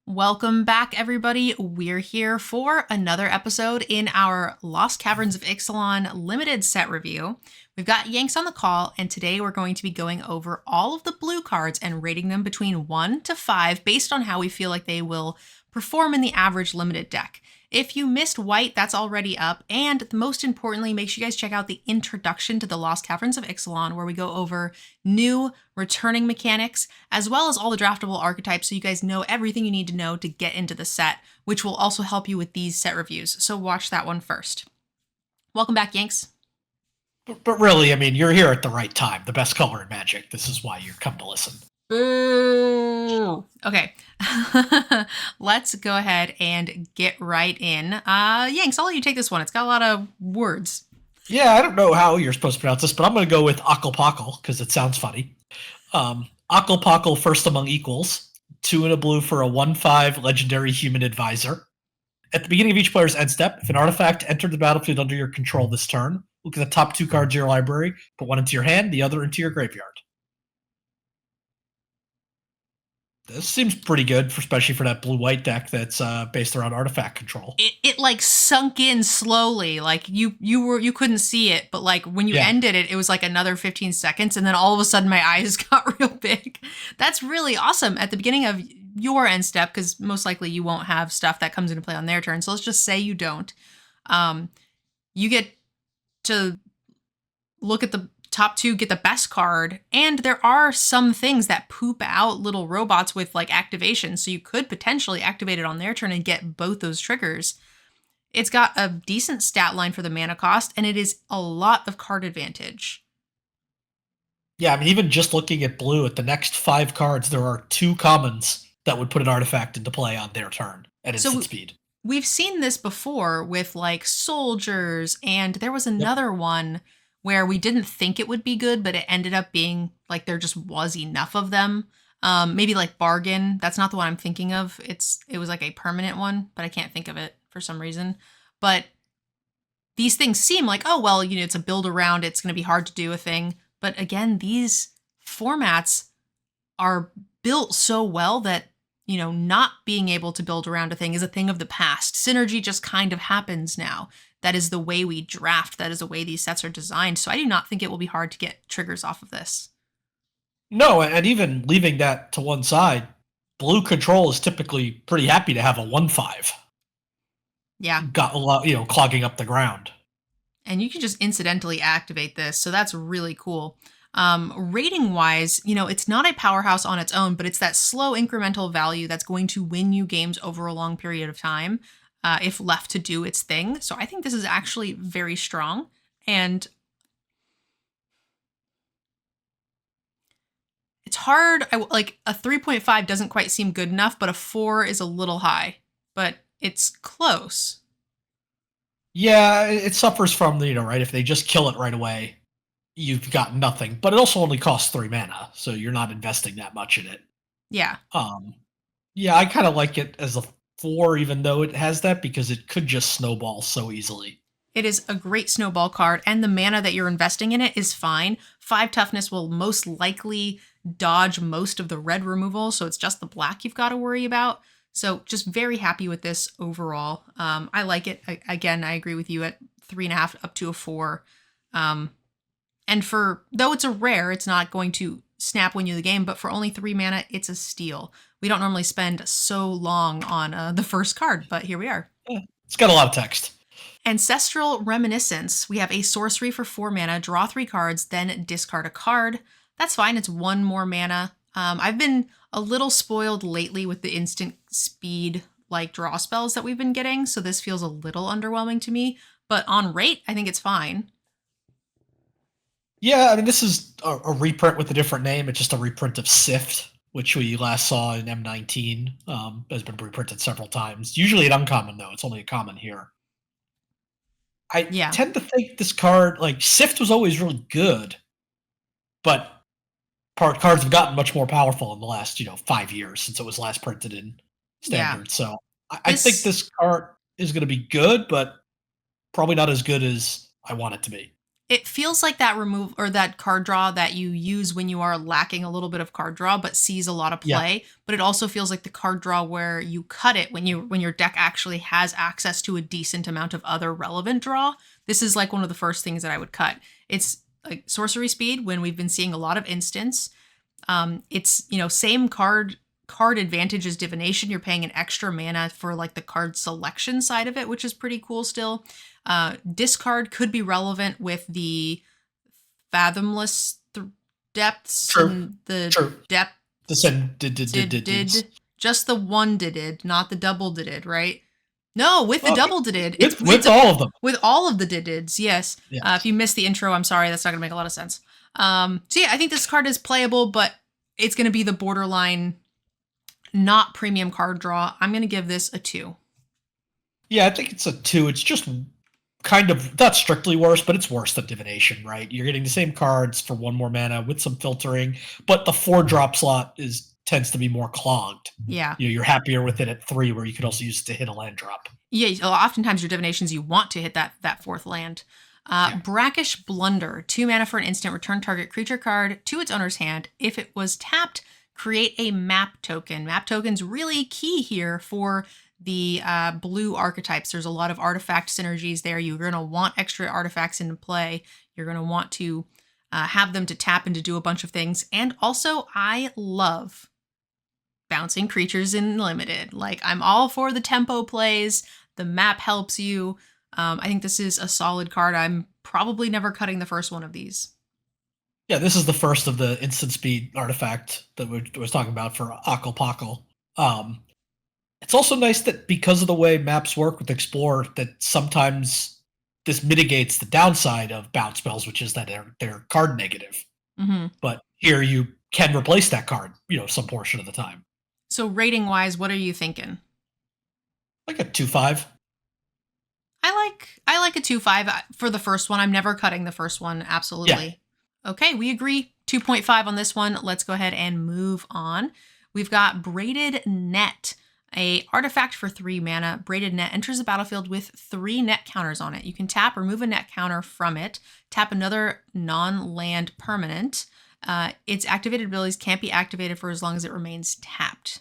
Welcome back, everybody. We're here for another episode in our Lost Caverns of Ixalan limited set review. We've got Yanks on the call, and today we're going to be going over all of the blue cards and rating them between 1 to 5 based on how we feel like they will perform in the average limited deck. If you missed white, that's already up, and most importantly, make sure you guys check out the introduction to the Lost Caverns of Ixalan, where we go over new returning mechanics, as well as all the draftable archetypes, so you guys know everything you need to know to get into the set, which will also help you with these set reviews, so watch that one first. Welcome back, Yanks. But really, I mean, you're here at the right time. The best color in Magic. This is why you're come to listen. Boo! Okay, let's go ahead and get right in. Yanks, I'll let you take this one. It's got a lot of words. Yeah, I don't know how you're supposed to pronounce this, but I'm going to go with Akkalpockle because it sounds funny. Akkalpockle, first among equals. 2 and a blue for a 1/5 legendary human advisor. At the beginning of each player's end step, if an artifact entered the battlefield under your control this turn, look at the top 2 cards of your library, put one into your hand, the other into your graveyard. This seems pretty good, especially for that blue-white deck that's based around artifact control. It like sunk in slowly, like you couldn't see it, but like when you ended it, it was like another 15 seconds, and then all of a sudden my eyes got real big. That's really awesome at the beginning of your end step, because most likely you won't have stuff that comes into play on their turn. So let's just say you don't. You get to look at the top 2, get the best card, and there are some things that poop out little robots with like activation, so you could potentially activate it on their turn and get both those triggers. It's got a decent stat line for the mana cost, and it is a lot of card advantage. Yeah, I mean, even just looking at blue, at the next 5 cards, there are 2 commons that would put an artifact into play on their turn at instant speed. We've seen this before with like soldiers, and there was another one where we didn't think it would be good, but it ended up being like there just was enough of them. Maybe like Bargain. That's not the one I'm thinking of. It was like a permanent one, but I can't think of it for some reason. But these things seem like, oh, well, you know, it's a build around. It's going to be hard to do a thing. But again, these formats are built so well that, you know, not being able to build around a thing is a thing of the past. Synergy just kind of happens now. That is the way we draft. That is the way these sets are designed. So I do not think it will be hard to get triggers off of this. No, and even leaving that to one side, blue control is typically pretty happy to have a 1/5. Yeah. Got a lot, you know, clogging up the ground. And you can just incidentally activate this. So that's really cool. Rating wise, you know, it's not a powerhouse on its own, but it's that slow incremental value that's going to win you games over a long period of time. If left to do its thing. So I think this is actually very strong. And it's hard. Like a 3.5 doesn't quite seem good enough, but a 4 is a little high. But it's close. Yeah, it suffers from the, you know, right? If they just kill it right away, you've got nothing. But it also only costs 3 mana, so you're not investing that much in it. Yeah. Yeah, I kind of like it as a 4, even though it has that, because it could just snowball so easily. It is a great snowball card, and the mana that you're investing in it is fine. 5 toughness will most likely dodge most of the red removal, so it's just the black you've got to worry about. So just very happy with this overall. I like it. Again, I agree with you at 3.5 up to a 4. And though it's a rare, it's not going to snap win you the game, but for only 3 mana, it's a steal. We don't normally spend so long on the first card, but here we are. Yeah, it's got a lot of text. Ancestral Reminiscence. We have a sorcery for 4 mana, draw 3 cards, then discard a card. That's fine, it's 1 more mana. I've been a little spoiled lately with the instant speed like draw spells that we've been getting, so this feels a little underwhelming to me, but on rate, I think it's fine. Yeah, I mean, this is a reprint with a different name. It's just a reprint of Sift, which we last saw in M19. Has been reprinted several times. Usually an uncommon, though. It's only a common here. I tend to think this card, like, Sift was always really good, but cards have gotten much more powerful in the last, 5 years since it was last printed in Standard. Yeah. So I think this card is going to be good, but probably not as good as I want it to be. It feels like that remove or that card draw that you use when you are lacking a little bit of card draw but sees a lot of Yeah. play, but it also feels like the card draw where you cut it when your deck actually has access to a decent amount of other relevant draw. This is like one of the first things that I would cut. It's like sorcery speed when we've been seeing a lot of instants. It's, same card advantage as divination. You're paying an extra mana for like the card selection side of it, which is pretty cool still. Discard could be relevant with the fathomless depths True. and the True. depth Did. just the one did, not the double did, right? No, with the double did. With all of them. With all of the dids, yes. Yes. If you missed the intro, I'm sorry. That's not going to make a lot of sense. So yeah, I think this card is playable, but it's going to be the borderline not premium card draw. I'm going to give this a 2. Yeah, I think it's a 2. It's just kind of not strictly worse, but it's worse than divination, right? You're getting the same cards for 1 more mana with some filtering, but the 4-drop slot tends to be more clogged. Yeah. You're happier with it at 3, where you could also use it to hit a land drop. Yeah, oftentimes your divinations, you want to hit that 4th land. Brackish Blunder, 2 mana for an instant, return target creature card to its owner's hand. If it was tapped, create a map token. Map token's really key here for the blue archetypes. There's a lot of artifact synergies there. You're going to want extra artifacts into play. You're going to want to have them to tap and to do a bunch of things. And also, I love bouncing creatures in limited. Like, I'm all for the tempo plays. The map helps you. I think this is a solid card. I'm probably never cutting the first one of these. Yeah, this is the first of the instant speed artifact that we was talking about for Akal It's also nice that because of the way maps work with Explore, that sometimes this mitigates the downside of bounce spells, which is that they're card negative. Mm-hmm. But here you can replace that card, some portion of the time. So rating wise, what are you thinking? Like a 2.5. I like a 2.5 for the first one. I'm never cutting the first one. Absolutely. Yeah. Okay, we agree. 2.5 on this one. Let's go ahead and move on. We've got Braided Net, a artifact for 3 mana. Braided Net enters the battlefield with 3 net counters on it. You can tap, remove a net counter from it, tap another non-land permanent. Its activated abilities can't be activated for as long as it remains tapped.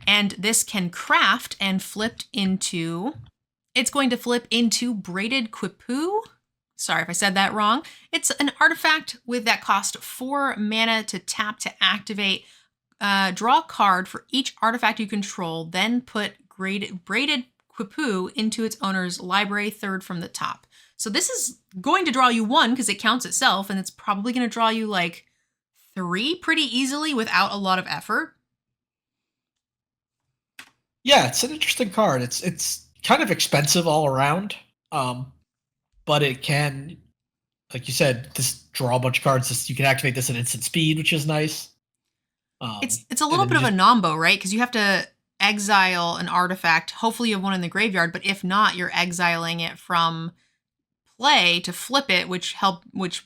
And this can craft and it's going to flip into Braided Quipu. Sorry if I said that wrong. It's an artifact that cost 4 mana to tap to activate. Draw a card for each artifact you control, then put Braided Quipu into its owner's library, 3rd from the top. So this is going to draw you 1 because it counts itself, and it's probably going to draw you like 3 pretty easily without a lot of effort. Yeah, it's an interesting card. It's kind of expensive all around, but it can, like you said, just draw a bunch of cards. You can activate this at instant speed, which is nice. It's a little bit of a nombo, right? Because you have to exile an artifact. Hopefully you have one in the graveyard, but if not, you're exiling it from play to flip it, which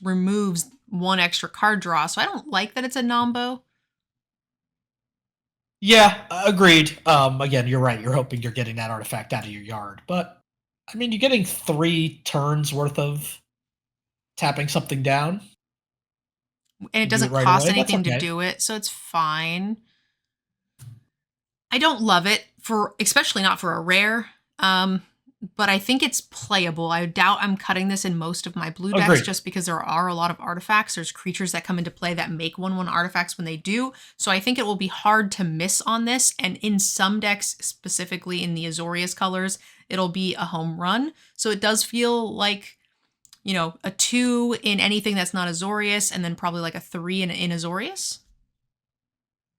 removes 1 extra card draw. So I don't like that it's a nombo. Yeah, agreed. Again, you're right. You're hoping you're getting that artifact out of your yard. But, I mean, you're getting 3 turns worth of tapping something down. And it doesn't cost anything to do it, so it's fine. I don't love it, especially not for a rare, but I think it's playable. I doubt I'm cutting this in most of my blue decks just because there are a lot of artifacts. There's creatures that come into play that make 1/1 artifacts when they do. So I think it will be hard to miss on this. And in some decks, specifically in the Azorius colors, it'll be a home run. So it does feel like, a 2 in anything that's not Azorius, and then probably like a 3 in Azorius.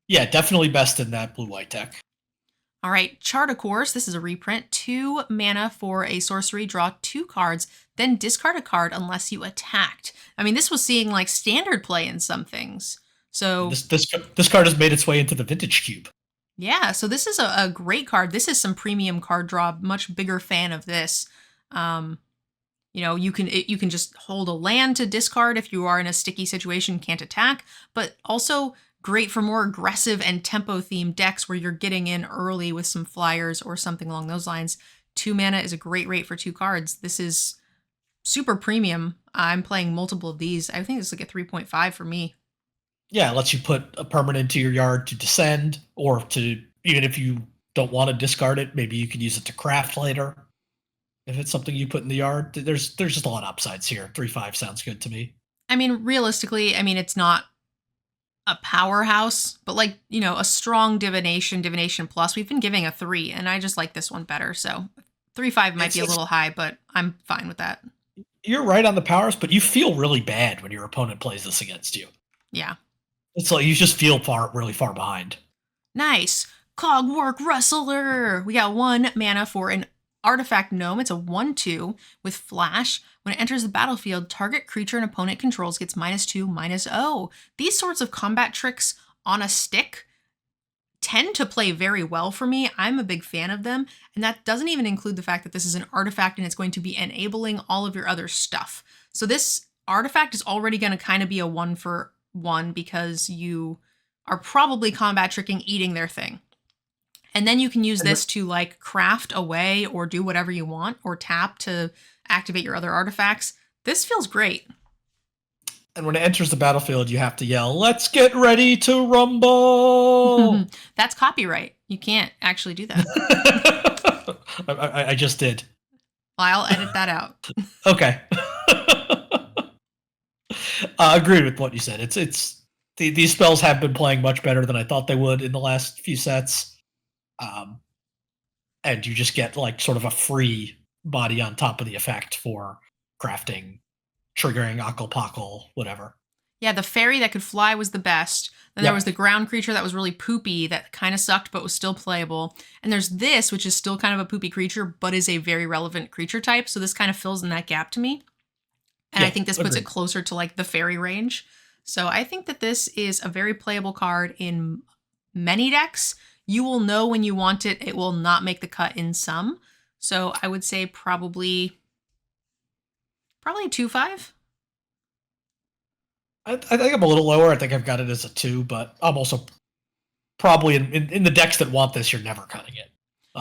Yeah, definitely best in that blue-white deck. All right, Chart a Course. This is a reprint. 2 mana for a sorcery. Draw 2 cards, then discard a card unless you attacked. I mean, this was seeing like standard play in some things. So this card has made its way into the Vintage Cube. Yeah, so this is a great card. This is some premium card draw. Much bigger fan of this. You can just hold a land to discard if you are in a sticky situation, can't attack, but also great for more aggressive and tempo-themed decks where you're getting in early with some flyers or something along those lines. 2 mana is a great rate for 2 cards. This is super premium. I'm playing multiple of these. I think it's like a 3.5 for me. Yeah, it lets you put a permanent into your yard to descend, or to, even if you don't want to discard it, maybe you could use it to craft later. If it's something you put in the yard, there's just a lot of upsides here. 3/5 sounds good to me. I mean, realistically, I mean, it's not a powerhouse, but like, a strong divination plus. We've been giving a 3, and I just like this one better. So 3/5 might be a It's little high, but I'm fine with that. you're right on the powers, but you feel really bad when your opponent plays this against you. Yeah. It's like you just feel really far behind. Nice. Cogwork Wrestler. We got 1 mana for an artifact gnome. It's a 1/2 with flash. When it enters the battlefield, target creature an opponent controls gets -2/-0. These sorts of combat tricks on a stick tend to play very well for me. I'm a big fan of them. And that doesn't even include the fact that this is an artifact and it's going to be enabling all of your other stuff. So this artifact is already going to kind of be a 1-for-1 because you are probably combat tricking eating their thing. And then you can use this to like craft away or do whatever you want, or tap to activate your other artifacts. This feels great. And when it enters the battlefield, you have to yell, "Let's get ready to rumble!" That's copyright. You can't actually do that. I just did. I'll edit that out. Okay. Agreed with what you said. These spells have been playing much better than I thought they would in the last few sets. And you just get like sort of a free body on top of the effect for crafting, triggering, Akal whatever. Yeah, the fairy that could fly was the best. Then there was the ground creature that was really poopy that kind of sucked but was still playable. And there's this, which is still kind of a poopy creature, but is a very relevant creature type. So this kind of fills in that gap to me. And I think this puts it closer to like the fairy range. So I think that this is a very playable card in many decks. You will know when you want it. It will not make the cut in some. So I would say probably 2/5. I think I'm a little lower. I think I've got it as a 2, but I'm also probably in the decks that want this, you're never cutting it.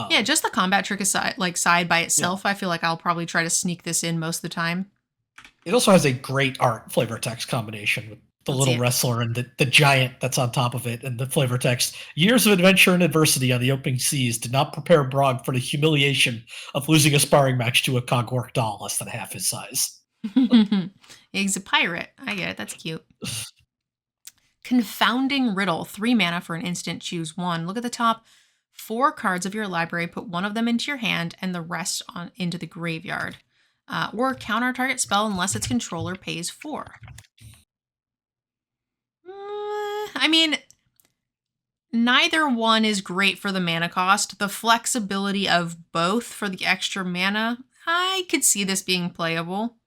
Yeah, just the combat trick aside, like side by itself, I feel like I'll probably try to sneak this in most of the time. It also has a great art flavor text combination with the little wrestler and the giant that's on top of it, and the flavor text. Years of adventure and adversity on the open seas did not prepare Brog for the humiliation of losing a sparring match to a cogwork doll less than half his size. He's a pirate. I get it. That's cute. Confounding riddle. 3 mana for an instant. Choose 1. Look at the top 4 cards of your library. Put 1 of them into your hand and the rest into the graveyard. Or counter target spell unless its controller pays 4. I mean, neither one is great for the mana cost. The flexibility of both for the extra mana, I could see this being playable.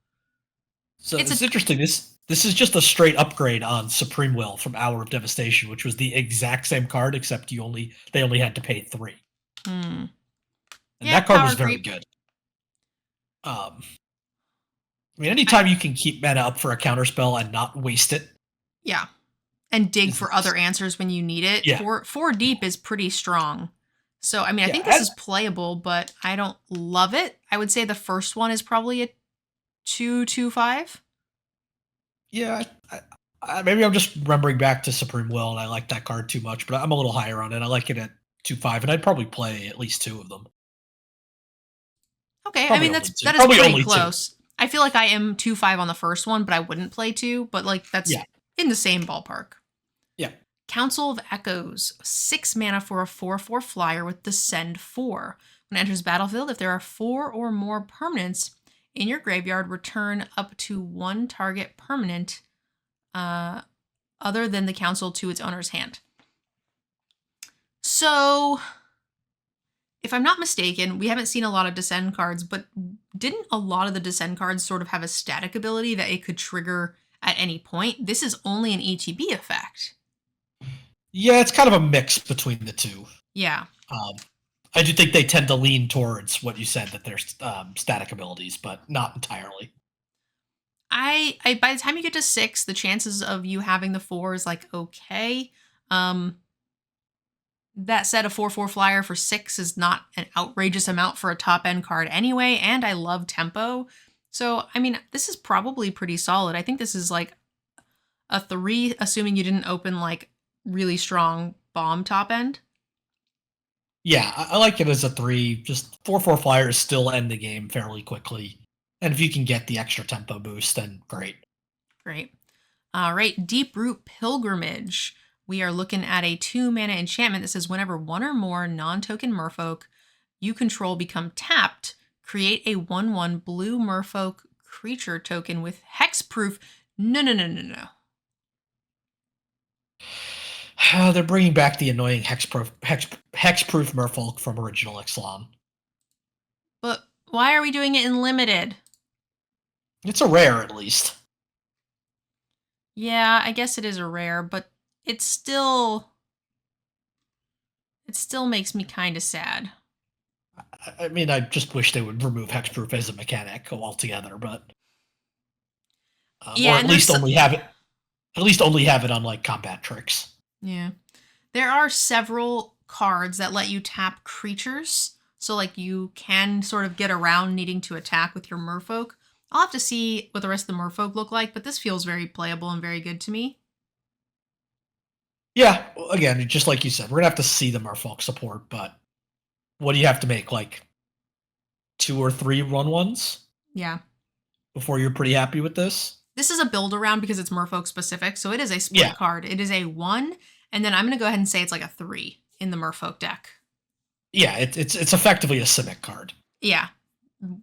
So it's interesting. This is just a straight upgrade on Supreme Will from Hour of Devastation, which was the exact same card, except they only had to pay 3. And that card was very good. I mean, anytime you can keep mana up for a counterspell and not waste it. Yeah. And dig for other answers when you need it. Yeah. 4 deep is pretty strong. So, I mean, I think this is playable, but I don't love it. I would say the first one is probably a 2/5. Yeah. Maybe I'm just remembering back to Supreme Will, and I like that card too much, but I'm a little higher on it. I like it at 2/5, and I'd probably play at least 2 of them. Okay, probably I mean, that is pretty close. 2. I feel like I am 2/5 on the first one, but I wouldn't play 2, but like that's in the same ballpark. Yeah. Council of Echoes, 6 mana for a 4/4 flyer with Descend 4. When it enters battlefield, if there are 4 or more permanents in your graveyard, return up to 1 target permanent other than the council to its owner's hand. So, if I'm not mistaken, we haven't seen a lot of Descend cards, but didn't a lot of the Descend cards sort of have a static ability that it could trigger at any point? This is only an ETB effect. Yeah, it's kind of a mix between the two. Yeah. I do think they tend to lean towards what you said, that there's static abilities, but not entirely. I by the time you get to 6, the chances of you having the 4 is like okay. That said, a 4/4 flyer for 6 is not an outrageous amount for a top end card anyway, and I love tempo. So, I mean, this is probably pretty solid. I think this is like a 3, assuming you didn't open like really strong bomb top end. Yeah, I like it as a 3. Just 4/4 flyers still end the game fairly quickly. And if you can get the extra tempo boost, then great. Great. All right, Deep Root Pilgrimage. We are looking at a 2-mana enchantment that says whenever one or more non-token merfolk you control become tapped, create a 1/1 blue merfolk creature token with hexproof. No, no, no, no, no. They're bringing back the annoying hexproof merfolk from original Ixalan. But why are we doing it in limited? It's a rare, at least. Yeah, I guess it is a rare, but it still makes me kind of sad. I mean, I just wish they would remove hexproof as a mechanic altogether, but Yeah, or and there's only have it on like combat tricks. yeah. There are several cards that let you tap creatures. So like you can sort of get around needing to attack with your merfolk. I'll have to see what the rest of the merfolk look like, but this feels very playable and very good to me. Yeah, again, just like you said, we're gonna have to see the merfolk support, but what do you have to make, like 2 or 3 1/1s Yeah. before you're pretty happy with this? This is a build around because it's merfolk specific, so it is a split card. It is a 1, and then I'm going to go ahead and say it's like a 3 in the merfolk deck. Yeah, it's effectively a Simic card. Yeah.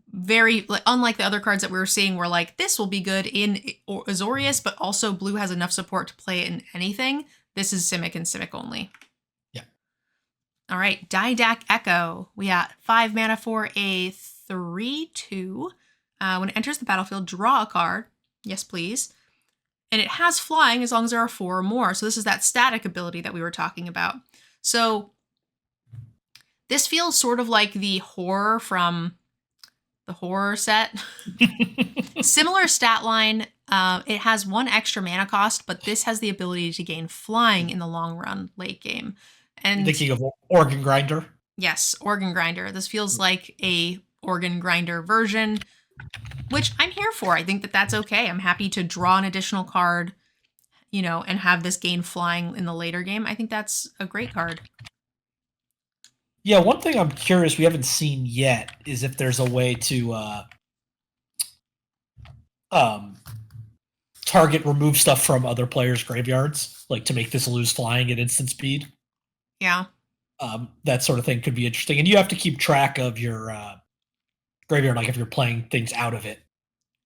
Very unlike the other cards that we were seeing where like this will be good in Azorius, but also blue has enough support to play it in anything. This is Simic and Simic only. Yeah. All right, Dieck Echo. We got 5 mana for a 3/2. When it enters the battlefield, draw a card. Yes, please. And it has flying as long as there are 4 or more. So this is that static ability that we were talking about. So this feels sort of like the horror from the horror set. Similar stat line. It has 1 extra mana cost, but this has the ability to gain flying in the long run late game. And thinking of Organ Grinder? Yes, Organ Grinder. This feels like a Organ Grinder version, which I'm here for. I think that that's okay. I'm happy to draw an additional card, and have this gain flying in the later game. I think that's a great card. Yeah, one thing I'm curious we haven't seen yet is if there's a way to remove stuff from other players' graveyards, like to make this lose flying at instant speed. Yeah. That sort of thing could be interesting. And you have to keep track of your graveyard, like if you're playing things out of it.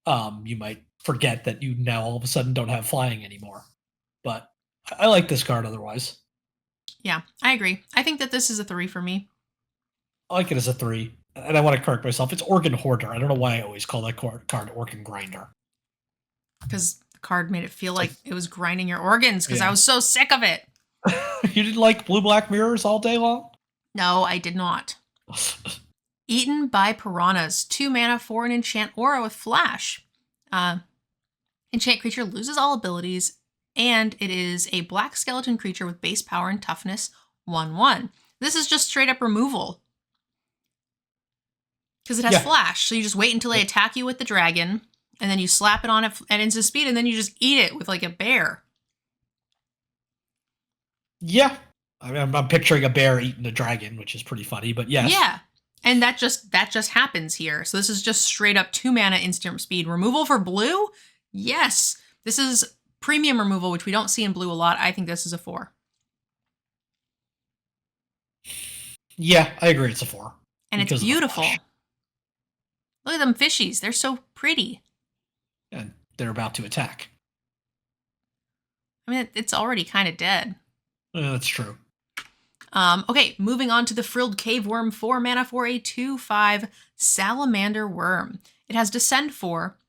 You might forget that you now all of a sudden don't have flying anymore. But I like this card otherwise. Yeah, I agree. I think that this is a 3 for me. I like it as a 3. And I want to correct myself. It's Organ Hoarder. I don't know why I always call that card Organ Grinder. Because the card made it feel like it was grinding your organs because I was so sick of it. You didn't like blue-black mirrors all day long? No, I did not. Eaten by Piranhas. 2 mana for an enchant aura with flash. Enchant creature loses all abilities, and it is a black skeleton creature with base power and toughness 1/1. This is just straight up removal. Because it has flash, so you just wait until they attack you with the dragon, and then you slap it on it at instant speed, and then you just eat it with like a bear. Yeah. I mean, I'm picturing a bear eating a dragon, which is pretty funny, but yes. Yeah. And that just happens here. So this is just straight up 2 mana instant speed removal for blue. Yes. This is premium removal, which we don't see in blue a lot. I think this is a 4. Yeah, I agree. It's a 4. And it's beautiful. Look at them fishies. They're so pretty. And they're about to attack. I mean, it's already kind of dead. That's true. Okay, moving on to the Frilled Cave Worm. 4 mana for a 2/5 Salamander Worm. It has Descend 4.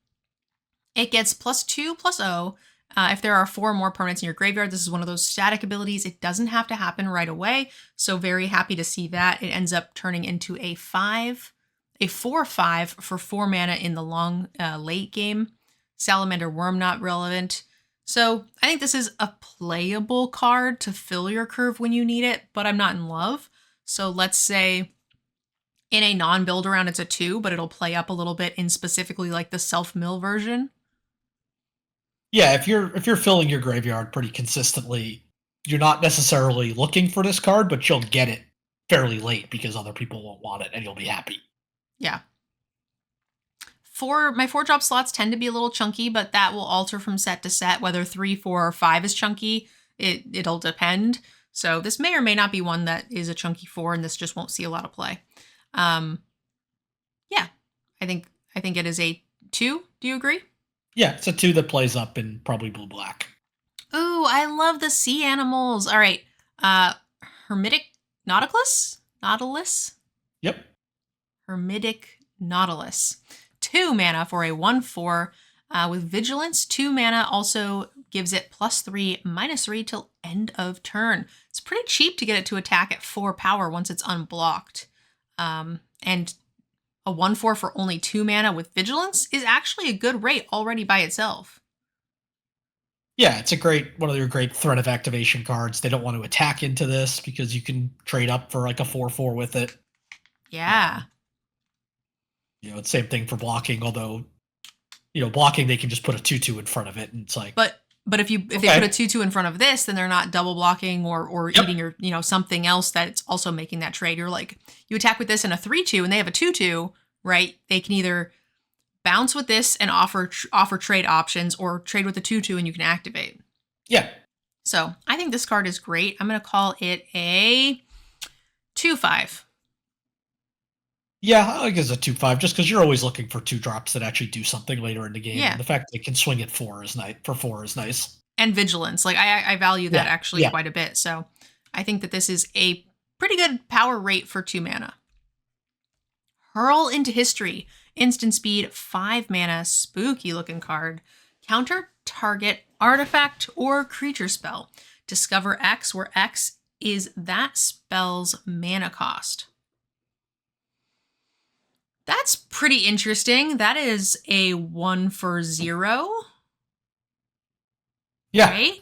It gets +2/+0. If there are 4 or more permanents in your graveyard, this is one of those static abilities. It doesn't have to happen right away, so very happy to see that. It ends up turning into a 4/5 for 4 mana in the long late game. Salamander Worm not relevant. So I think this is a playable card to fill your curve when you need it, but I'm not in love. So let's say In a non-build around, it's a 2, but it'll play up a little bit in specifically like the self-mill version. Yeah, if you're filling your graveyard pretty consistently, you're not necessarily looking for this card, but you'll get it fairly late because other people won't want it, and you'll be happy. Yeah. My 4-drop slots tend to be a little chunky, but that will alter from set to set. Whether 3, 4, or 5 is chunky, it'll depend. So this may or may not be one that is a chunky 4, and this just won't see a lot of play. Yeah, I think it is a 2. Do you agree? Yeah, it's a 2 that plays up in probably blue-black. Ooh, I love the sea animals. All right. Hermitic Nautilus? Yep. Hermitic Nautilus. 2 mana for a 1/4 with vigilance. 2 mana also gives it +3, -3 till end of turn. It's pretty cheap to get it to attack at 4 power once it's unblocked. And a 1/4 for only 2 mana with vigilance is actually a good rate already by itself. Yeah, it's one of your great threat of activation cards. They don't want to attack into this because you can trade up for like a 4/4 with it. Yeah. It's same thing for blocking, although blocking they can just put a 2/2 in front of it, and it's like. But if they put a 2/2 in front of this, then they're not double blocking or Yep. eating your something else that's also making that trade. You're like, you attack with this in a 3/2 and they have a 2/2, right? They can either bounce with this and offer trade options, or trade with the 2/2 and you can activate. Yeah. So I think this card is great. I'm going to call it a 2/5. Yeah, I like it as a 2/5 just because you're always looking for 2-drops that actually do something later in the game. Yeah. And the fact that they can swing at 4 is nice. And vigilance. Like I value that actually Yeah. quite a bit. So I think that this is a pretty good power rate for 2 mana. Hurl into History. Instant speed, 5 mana, spooky looking card. Counter target artifact or creature spell. Discover X, where X is that spell's mana cost. That's pretty interesting. That is a 1 for 0. Yeah, right?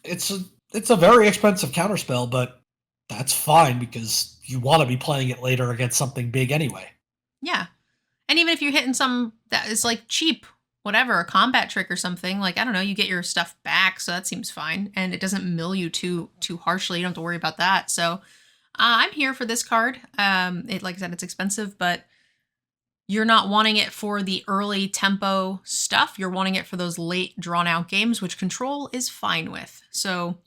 it's a very expensive counterspell, but that's fine because you want to be playing it later against something big anyway. Yeah. And even if you're hitting some that is like cheap, whatever, a combat trick or something, like, I don't know, you get your stuff back, so that seems fine. And it doesn't mill you too harshly. You don't have to worry about that. So I'm here for this card. Like I said, it's expensive, but you're not wanting it for the early tempo stuff. You're wanting it for those late drawn out games, which Control is fine with. So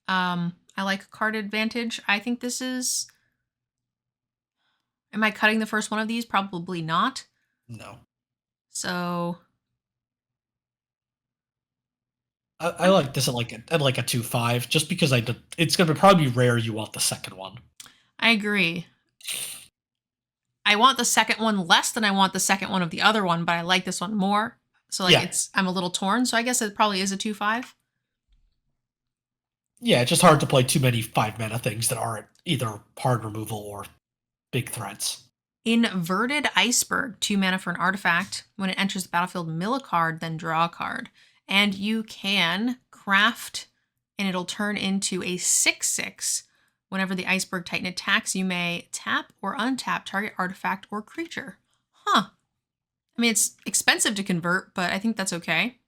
I like card advantage. I think this is... Am I cutting the first one of these? Probably not. No. So I like this at like a 2/5 just because it's going to probably be rare you want the second one. I agree. I want the second one less than I want the second one of the other one, but I like this one more. So like I'm a little torn. So I guess it probably is a 2/5. Yeah, it's just hard to play too many 5 mana things that aren't either hard removal or big threats. Inverted Iceberg, 2 mana for an artifact. When it enters the battlefield, mill a card, then draw a card. And you can craft, and it'll turn into a 6/6. Whenever the Iceberg Titan attacks, you may tap or untap target artifact or creature. Huh. I mean, it's expensive to convert, but I think that's okay.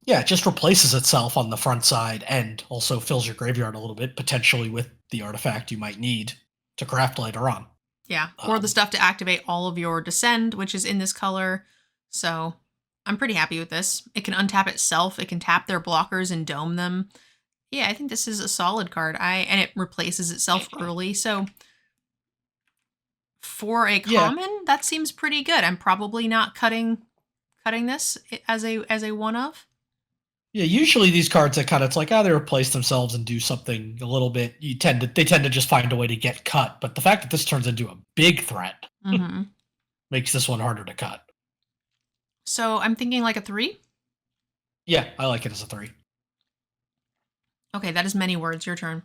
Yeah, it just replaces itself on the front side and also fills your graveyard a little bit, potentially with the artifact you might need to craft later on. Yeah, or the stuff to activate all of your Descend, which is in this color. So I'm pretty happy with this. It can untap itself. It can tap their blockers and dome them. Yeah, I think this is a solid card. And it replaces itself early. So for a common, that seems pretty good. I'm probably not cutting this as a one of. Yeah, usually these cards that it's like, they replace themselves and do something a little bit. They tend to just find a way to get cut. But the fact that this turns into a big threat makes this one harder to cut. So I'm thinking like a 3. Yeah, I like it as a 3. Okay, that is many words. Your turn.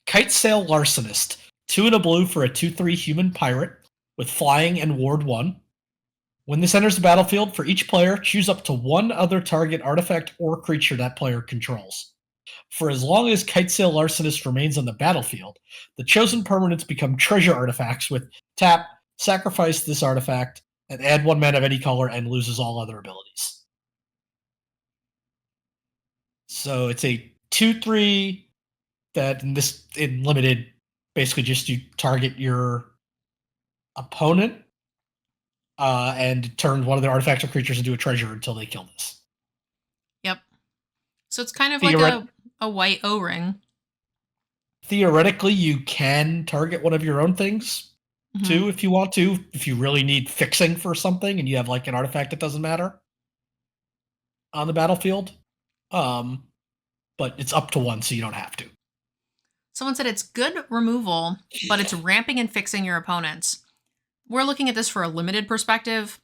Kitesail Larcenist. 2 and a blue for a 2/3 human pirate with flying and ward 1. When this enters the battlefield, for each player, choose up to one other target artifact or creature that player controls. For as long as Kitesail Larcenist remains on the battlefield, the chosen permanents become treasure artifacts with tap, sacrifice this artifact, and add 1 mana of any color and loses all other abilities. So it's a 2/3 that in limited basically just you target your opponent and turn one of their artifacts or creatures into a treasure until they kill this. Yep. So it's kind of like a white O-ring. Theoretically, you can target one of your own things too if you want to. If you really need fixing for something and you have like an artifact that doesn't matter on the battlefield. But it's up to 1, so you don't have to. Someone said it's good removal, but it's ramping and fixing your opponents. We're looking at this for a limited perspective.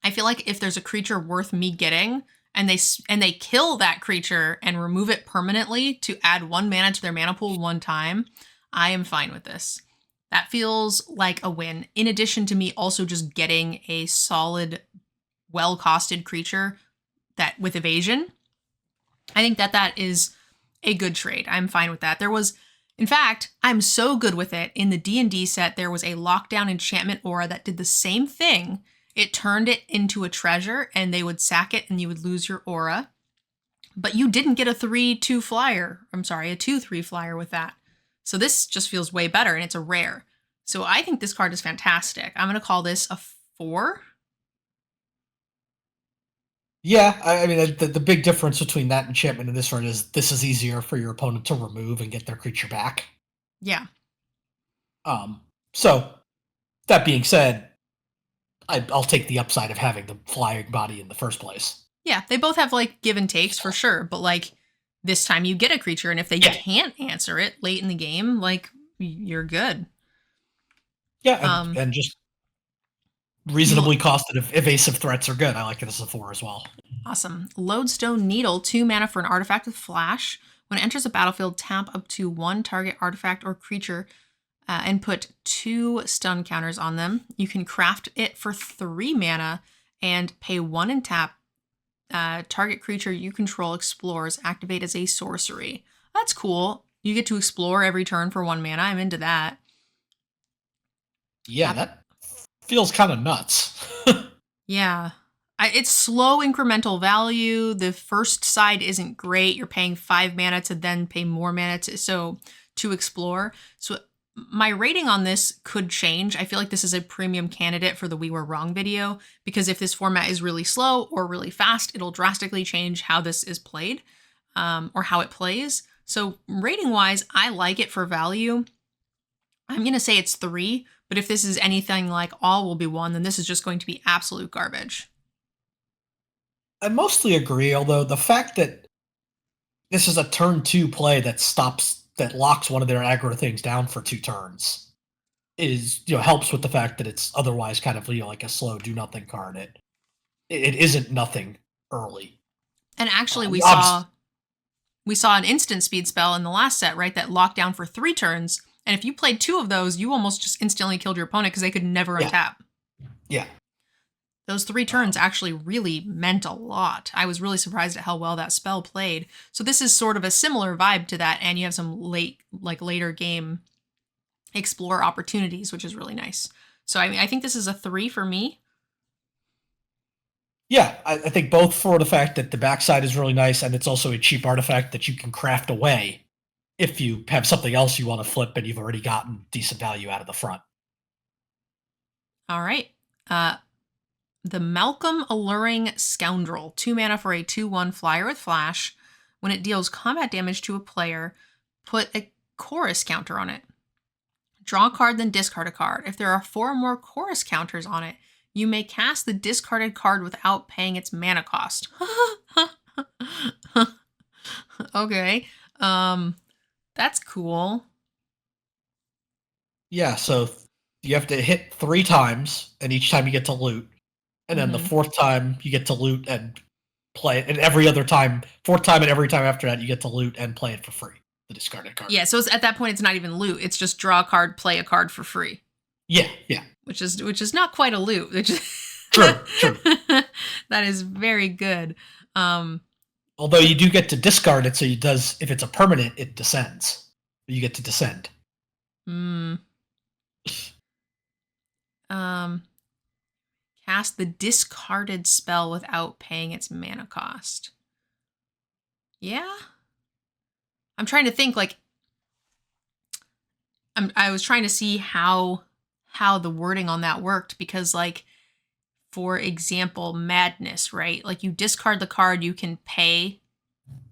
I feel like if there's a creature worth me getting, and they kill that creature and remove it permanently to add 1 mana to their mana pool 1 time, I am fine with this. That feels like a win. In addition to me also just getting a solid, well-costed creature that with evasion, I think that is a good trade. I'm fine with that. In fact, I'm so good with it. In the D&D set, there was a lockdown enchantment aura that did the same thing. It turned it into a treasure, and they would sack it, and you would lose your aura. But you didn't get a 3/2 flyer. I'm sorry, a 2/3 flyer with that. So this just feels way better, and it's a rare. So I think this card is fantastic. I'm going to call this a 4. Yeah, I mean, the big difference between that enchantment and this one is this is easier for your opponent to remove and get their creature back. Yeah. So, that being said, I'll take the upside of having the flying body in the first place. Yeah, they both have, like, give and takes for sure, but, like, this time you get a creature, and if they can't answer it late in the game, like, you're good. Yeah, and just reasonably costed evasive threats are good. I like it as a 4 as well. Awesome. Lodestone Needle, 2 mana for an artifact with flash. When it enters the battlefield, tap up to 1 target artifact or creature and put 2 stun counters on them. You can craft it for 3 mana and pay 1 and tap. Target creature you control explores, activate as a sorcery. That's cool. You get to explore every turn for 1 mana. I'm into that. Yeah, that feels kind of nuts. Yeah. It's slow incremental value. The first side isn't great. You're paying 5 mana to then pay more mana to explore. So my rating on this could change. I feel like this is a premium candidate for the We Were Wrong video, because if this format is really slow or really fast, it'll drastically change how this is played or how it plays. So rating wise, I like it for value. I'm going to say it's 3, but if this is anything like all will be 1, then this is just going to be absolute garbage. I mostly agree, although the fact that this is a turn 2 play that locks one of their aggro things down for 2 turns is, helps with the fact that it's otherwise kind of, like a slow do nothing card. It isn't nothing early. And actually we saw an instant speed spell in the last set, right? That locked down for 3 turns. And if you played 2 of those, you almost just instantly killed your opponent because they could never untap. Yeah. Those 3 turns actually really meant a lot. I was really surprised at how well that spell played. So this is sort of a similar vibe to that, and you have some later game explore opportunities, which is really nice. So I mean, I think this is a 3 for me. Yeah, I think both for the fact that the backside is really nice, and it's also a cheap artifact that you can craft away if you have something else you want to flip and you've already gotten decent value out of the front. All right. The Malcolm Alluring Scoundrel, 2 mana for a 2/1 flyer with flash. When it deals combat damage to a player, put a chorus counter on it. Draw a card, then discard a card. If there are 4 or more chorus counters on it, you may cast the discarded card without paying its mana cost. Okay. That's cool. Yeah, so you have to hit 3 times, and each time you get to loot. And then the 4th time you get to loot and play it, and every other time, 4th time and every time after that, you get to loot and play it for free, the discarded card. Yeah, so at that point, it's not even loot. It's just draw a card, play a card for free. Yeah. Which is not quite a loot. True. That is very good. Although you do get to discard it, so it does. If it's a permanent, it descends. You get to descend. Hmm. Cast the discarded spell without paying its mana cost. Yeah. I'm trying to think, like, I was trying to see how the wording on that worked, because, like, for example, madness, right? Like, you discard the card, you can pay.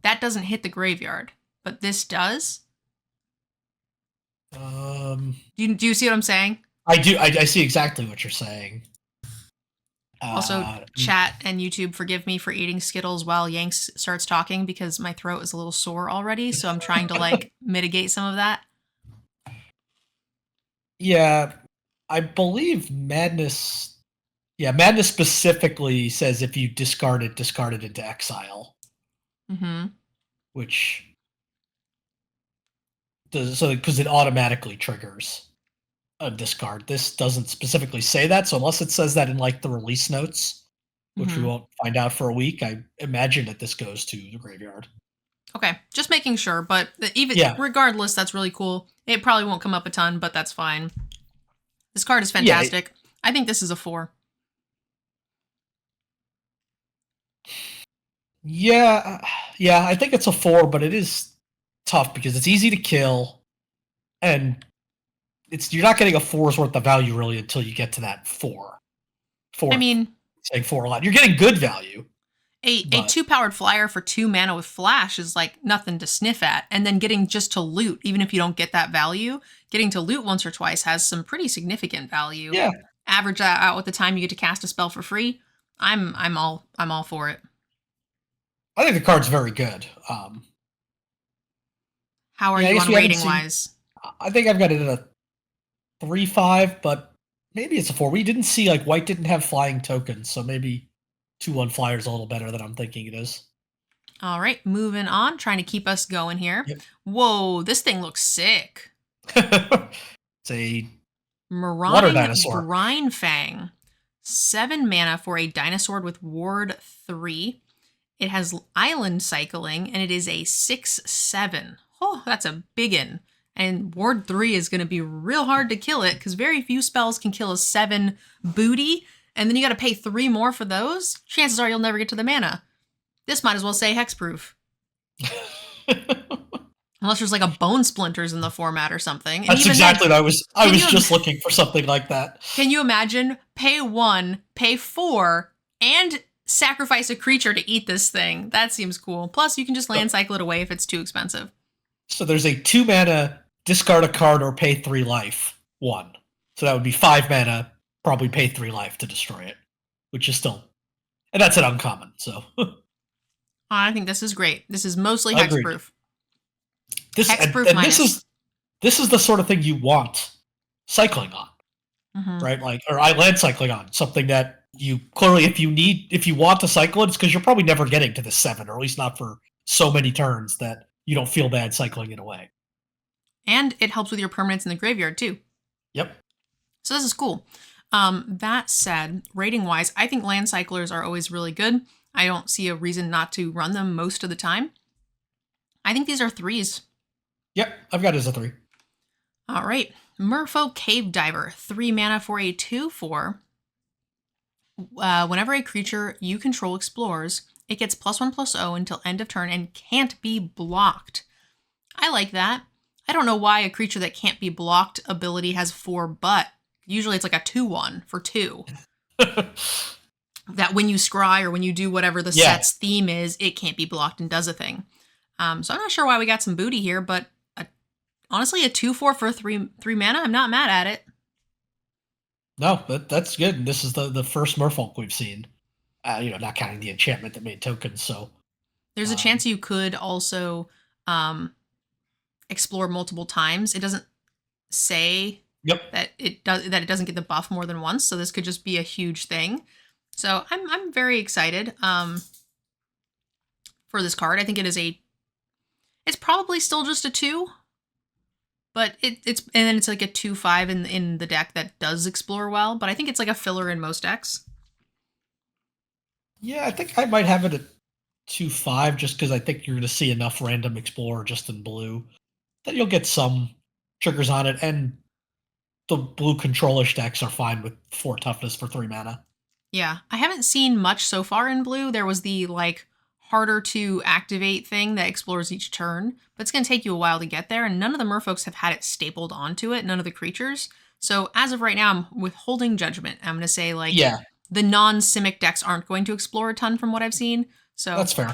That doesn't hit the graveyard, but this does. Do you see what I'm saying? I do. I see exactly what you're saying. Also, chat and YouTube, forgive me for eating Skittles while Yanks starts talking, because my throat is a little sore already, so I'm trying to, like, mitigate some of that. Yeah, I believe madness. Yeah, madness specifically says if you discard it into exile. Mm-hmm. Which does so because it automatically triggers a discard. This doesn't specifically say that, so unless it says that in like the release notes, which we Mm-hmm. won't find out for a week, I imagine that this goes to the graveyard. Okay, just making sure, but even Yeah, regardless, that's really cool. It probably won't come up a ton, but that's fine. This card is yeah, fantastic. I think this is a 4. yeah. I think it's a 4, but it is tough because it's easy to kill, and you're not getting a 4's worth of value really until you get to that 4. I Fourth, mean, saying 4 a lot. You're getting good value. a But 2-powered flyer for 2 mana with flash is like nothing to sniff at. And then getting just to loot, even if you don't get that value, getting to loot once or twice has some pretty significant value. yeah, Average that out with the time you get to cast a spell for free. I'm all for it. I think the card's very good. How are Yeah, I you guess on we haven't rating seen. wise? I think I've got it at a 3-5, but maybe it's a 4. We didn't see like white didn't have flying tokens, so maybe 2/1 flyer is a little better than I'm thinking it is. All right, moving on, trying to keep us going here. Yep. Whoa, this thing looks sick. It's a water Marauding dinosaur. Grine Fang. 7 mana for a dinosaur with ward 3. It has island cycling, and it is a 6/7. Oh, that's a biggin. And ward 3 is going to be real hard to kill it, because very few spells can kill a 7 booty, and then you got to pay 3 more for those. Chances are you'll never get to the mana. This might as well say hexproof. Unless there's like a bone splinters in the format or something. And That's even exactly then, what I was just looking for something like that. can you imagine? Pay 1, pay 4, and sacrifice a creature to eat this thing. That seems cool. Plus, you can just land cycle it away if it's too expensive. So there's a 2 mana, discard a card or pay 3 life, 1. So that would be 5 mana, probably pay 3 life to destroy it, which is still, and that's an uncommon, so. I think this is great. This is mostly Agreed. hexproof. This Hexproof and minus. this is the sort of thing you want cycling on, Mm-hmm. right? Like, or I land cycling on something that you clearly, if you want to cycle it, it's because you're probably never getting to the 7, or at least not for so many turns that you don't feel bad cycling it away. And it helps with your permanents in the graveyard too. Yep. So this is cool. That said, rating wise, I think land cyclers are always really good. I don't see a reason not to run them most of the time. I think these are 3s. Yep, I've got it as a 3. All right. Merfolk Cave Diver, 3 mana for a 2/4. Whenever a creature you control explores, it gets +1/+0 until end of turn and can't be blocked. I like that. I don't know why a creature that can't be blocked ability has 4, but usually it's like a 2/1 for 2. That when you scry or when you do whatever the set's theme is, it can't be blocked and does a thing. So I'm not sure why we got some booty here, but honestly, a 2/4 for 3 mana, I'm not mad at it. No, that's good. And this is the first Merfolk we've seen. Not counting the enchantment that made tokens. So there's a chance you could also explore multiple times. It doesn't say that it doesn't get the buff more than once, so this could just be a huge thing. So I'm very excited for this card. I think it's probably still just a 2. But it's and then it's like a 2/5 in the deck that does explore well. But I think it's like a filler in most decks. Yeah, I think I might have it at 2/5, just because I think you're going to see enough random explorer just in blue that you'll get some triggers on it, and the blue controlish decks are fine with 4 toughness for 3 mana. Yeah, I haven't seen much so far in blue. There was the like harder to activate thing that explores each turn, but it's going to take you a while to get there, and none of the merfolks have had it stapled onto it, none of the creatures. So as of right now, I'm withholding judgment. I'm going to say like Yeah, the non-Simic decks aren't going to explore a ton from what I've seen. So that's fair.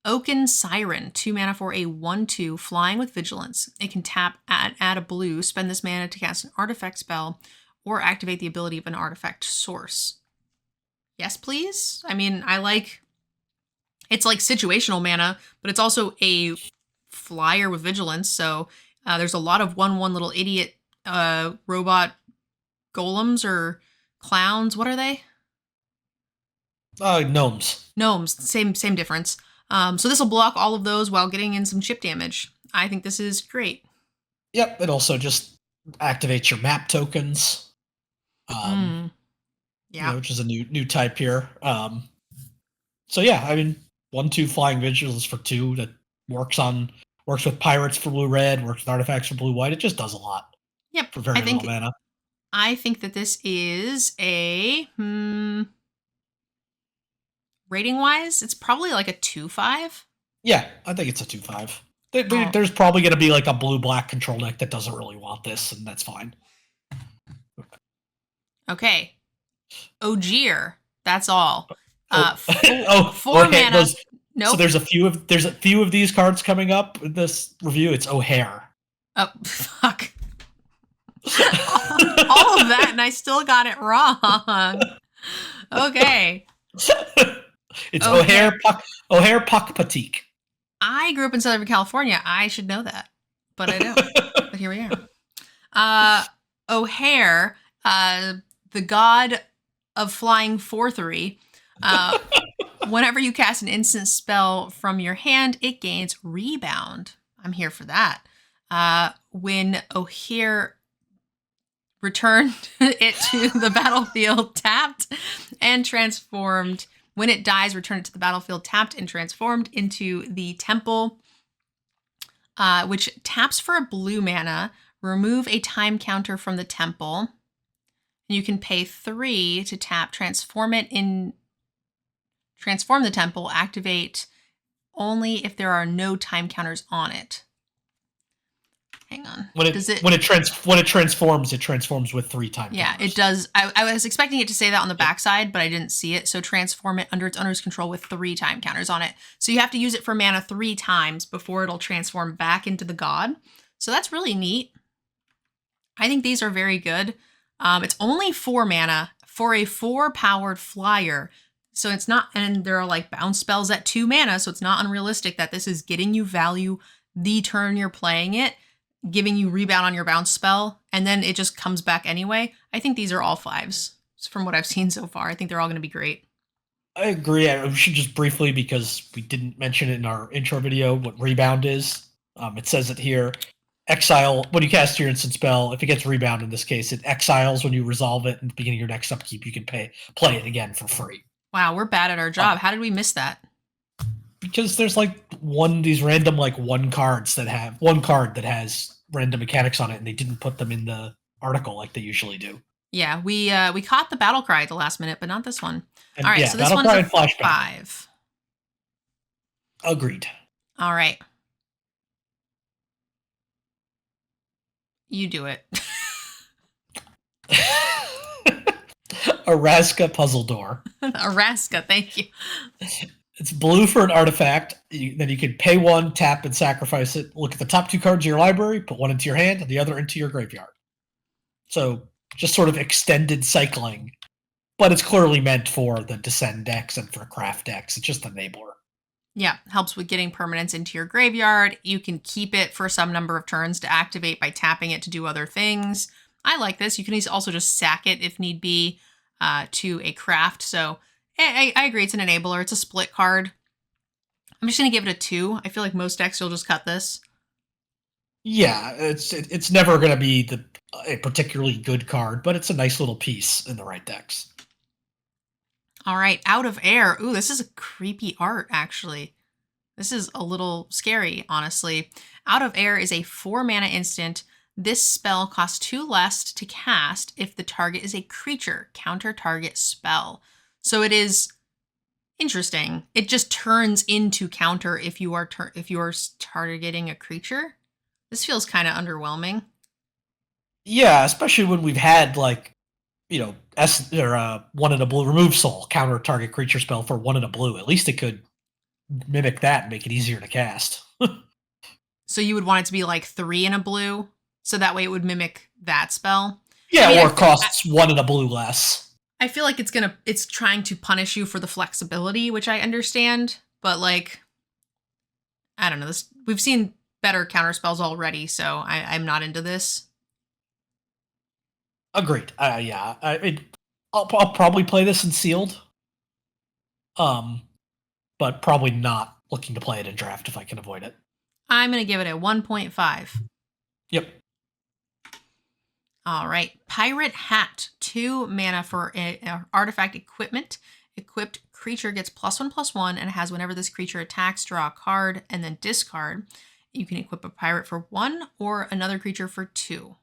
Oaken Siren, 2 mana for a 1/2, flying with vigilance. It can tap, add a blue, spend this mana to cast an artifact spell, or activate the ability of an artifact source. Yes, please? I mean, it's like situational mana, but it's also a flyer with vigilance, so there's a lot of 1/1 little idiot robot golems or clowns. What are they? Gnomes. Gnomes, same difference. So this will block all of those while getting in some chip damage. I think this is great. Yep, it also just activates your map tokens. Yeah, Which is a new type here. So yeah, I mean, 1/2 flying vigilance for 2 that works with pirates for blue red, works with artifacts for blue white. It just does a lot yep. for very little mana. I think that this is a rating wise, it's probably like a 2/5. Yeah, I think it's a 2/5. There's probably going to be like a blue-black control deck that doesn't really want this, and that's fine. Okay. OHare. That's all. Four mana. Nope. So there's a few of these cards coming up in this review. It's OHare. Oh, fuck. all of that, and I still got it wrong. Okay. It's OHare Puck Patique. I grew up in Southern California. I should know that, but I don't. But here we are. OHare, the god of flying 4/3. Whenever you cast an instant spell from your hand, it gains rebound. I'm here for that. When OHare returned it to the battlefield tapped and transformed. When it dies, return it to the battlefield tapped and transformed into the temple, which taps for a blue mana. Remove a time counter from the temple. You can pay 3 to tap, transform the temple, activate only if there are no time counters on it. Hang on. When it transforms, it transforms with 3 time counters. Yeah, it does. I was expecting it to say that on the backside, but I didn't see it. So transform it under its owner's control with 3 time counters on it. So you have to use it for mana 3 times before it'll transform back into the god. So that's really neat. I think these are very good. It's only 4 mana for a 4-powered flyer. So it's not, and there are like bounce spells at 2 mana, so it's not unrealistic that this is getting you value the turn you're playing it, giving you rebound on your bounce spell, and then it just comes back anyway. I think these are all 5s from what I've seen so far. I think they're all going to be great. I agree. We should just briefly, because we didn't mention it in our intro video, what rebound is. It says it here. Exile, when you cast your instant spell, if it gets rebound in this case, it exiles when you resolve it in the beginning of your next upkeep. You can play it again for free. Wow, we're bad at our job. How did we miss that? Because there's like these random like one card that has random mechanics on it, and they didn't put them in the article like they usually do. Yeah, we caught the battle cry at the last minute, but not this one. And, all right, yeah, so this one's a Flashback. 5. Agreed. All right. You do it. Araska Puzzle Door. Araska, thank you. It's blue for an artifact. Then you can pay 1, tap, and sacrifice it. Look at the top 2 cards of your library, put 1 into your hand, and the other into your graveyard. So just sort of extended cycling. But it's clearly meant for the Descend decks and for craft decks. It's just an enabler. Yeah, helps with getting permanents into your graveyard. You can keep it for some number of turns to activate by tapping it to do other things. I like this. You can also just sack it if need be to a craft. So I agree. It's an enabler. It's a split card. I'm just going to give it a 2. I feel like most decks you'll just cut this. Yeah, it's never going to be a particularly good card, but it's a nice little piece in the right decks. All right, Out of Air. Ooh, this is a creepy art, actually. This is a little scary, honestly. Out of Air is a 4-mana instant. This spell costs 2 less to cast if the target is a creature. Counter target spell. So it is interesting. It just turns into counter if you are targeting a creature. This feels kind of underwhelming. Yeah, especially when we've had like, one in a blue remove soul counter target creature spell for 1 in a blue. At least it could mimic that and make it easier to cast. So you would want it to be like 3 in a blue, so that way it would mimic that spell. Yeah, I mean, or costs 1 in a blue less. I feel like it's trying to punish you for the flexibility, which I understand, but like, I don't know. We've seen better counter spells already, so I'm not into this. Agreed. Yeah, I'll probably play this in sealed. But probably not looking to play it in draft if I can avoid it. I'm gonna give it a 1.5. Yep. All right, Pirate Hat, 2 mana for artifact equipment. Equipped creature gets +1/+1 and has whenever this creature attacks, draw a card and then discard. You can equip a pirate for 1 or another creature for 2.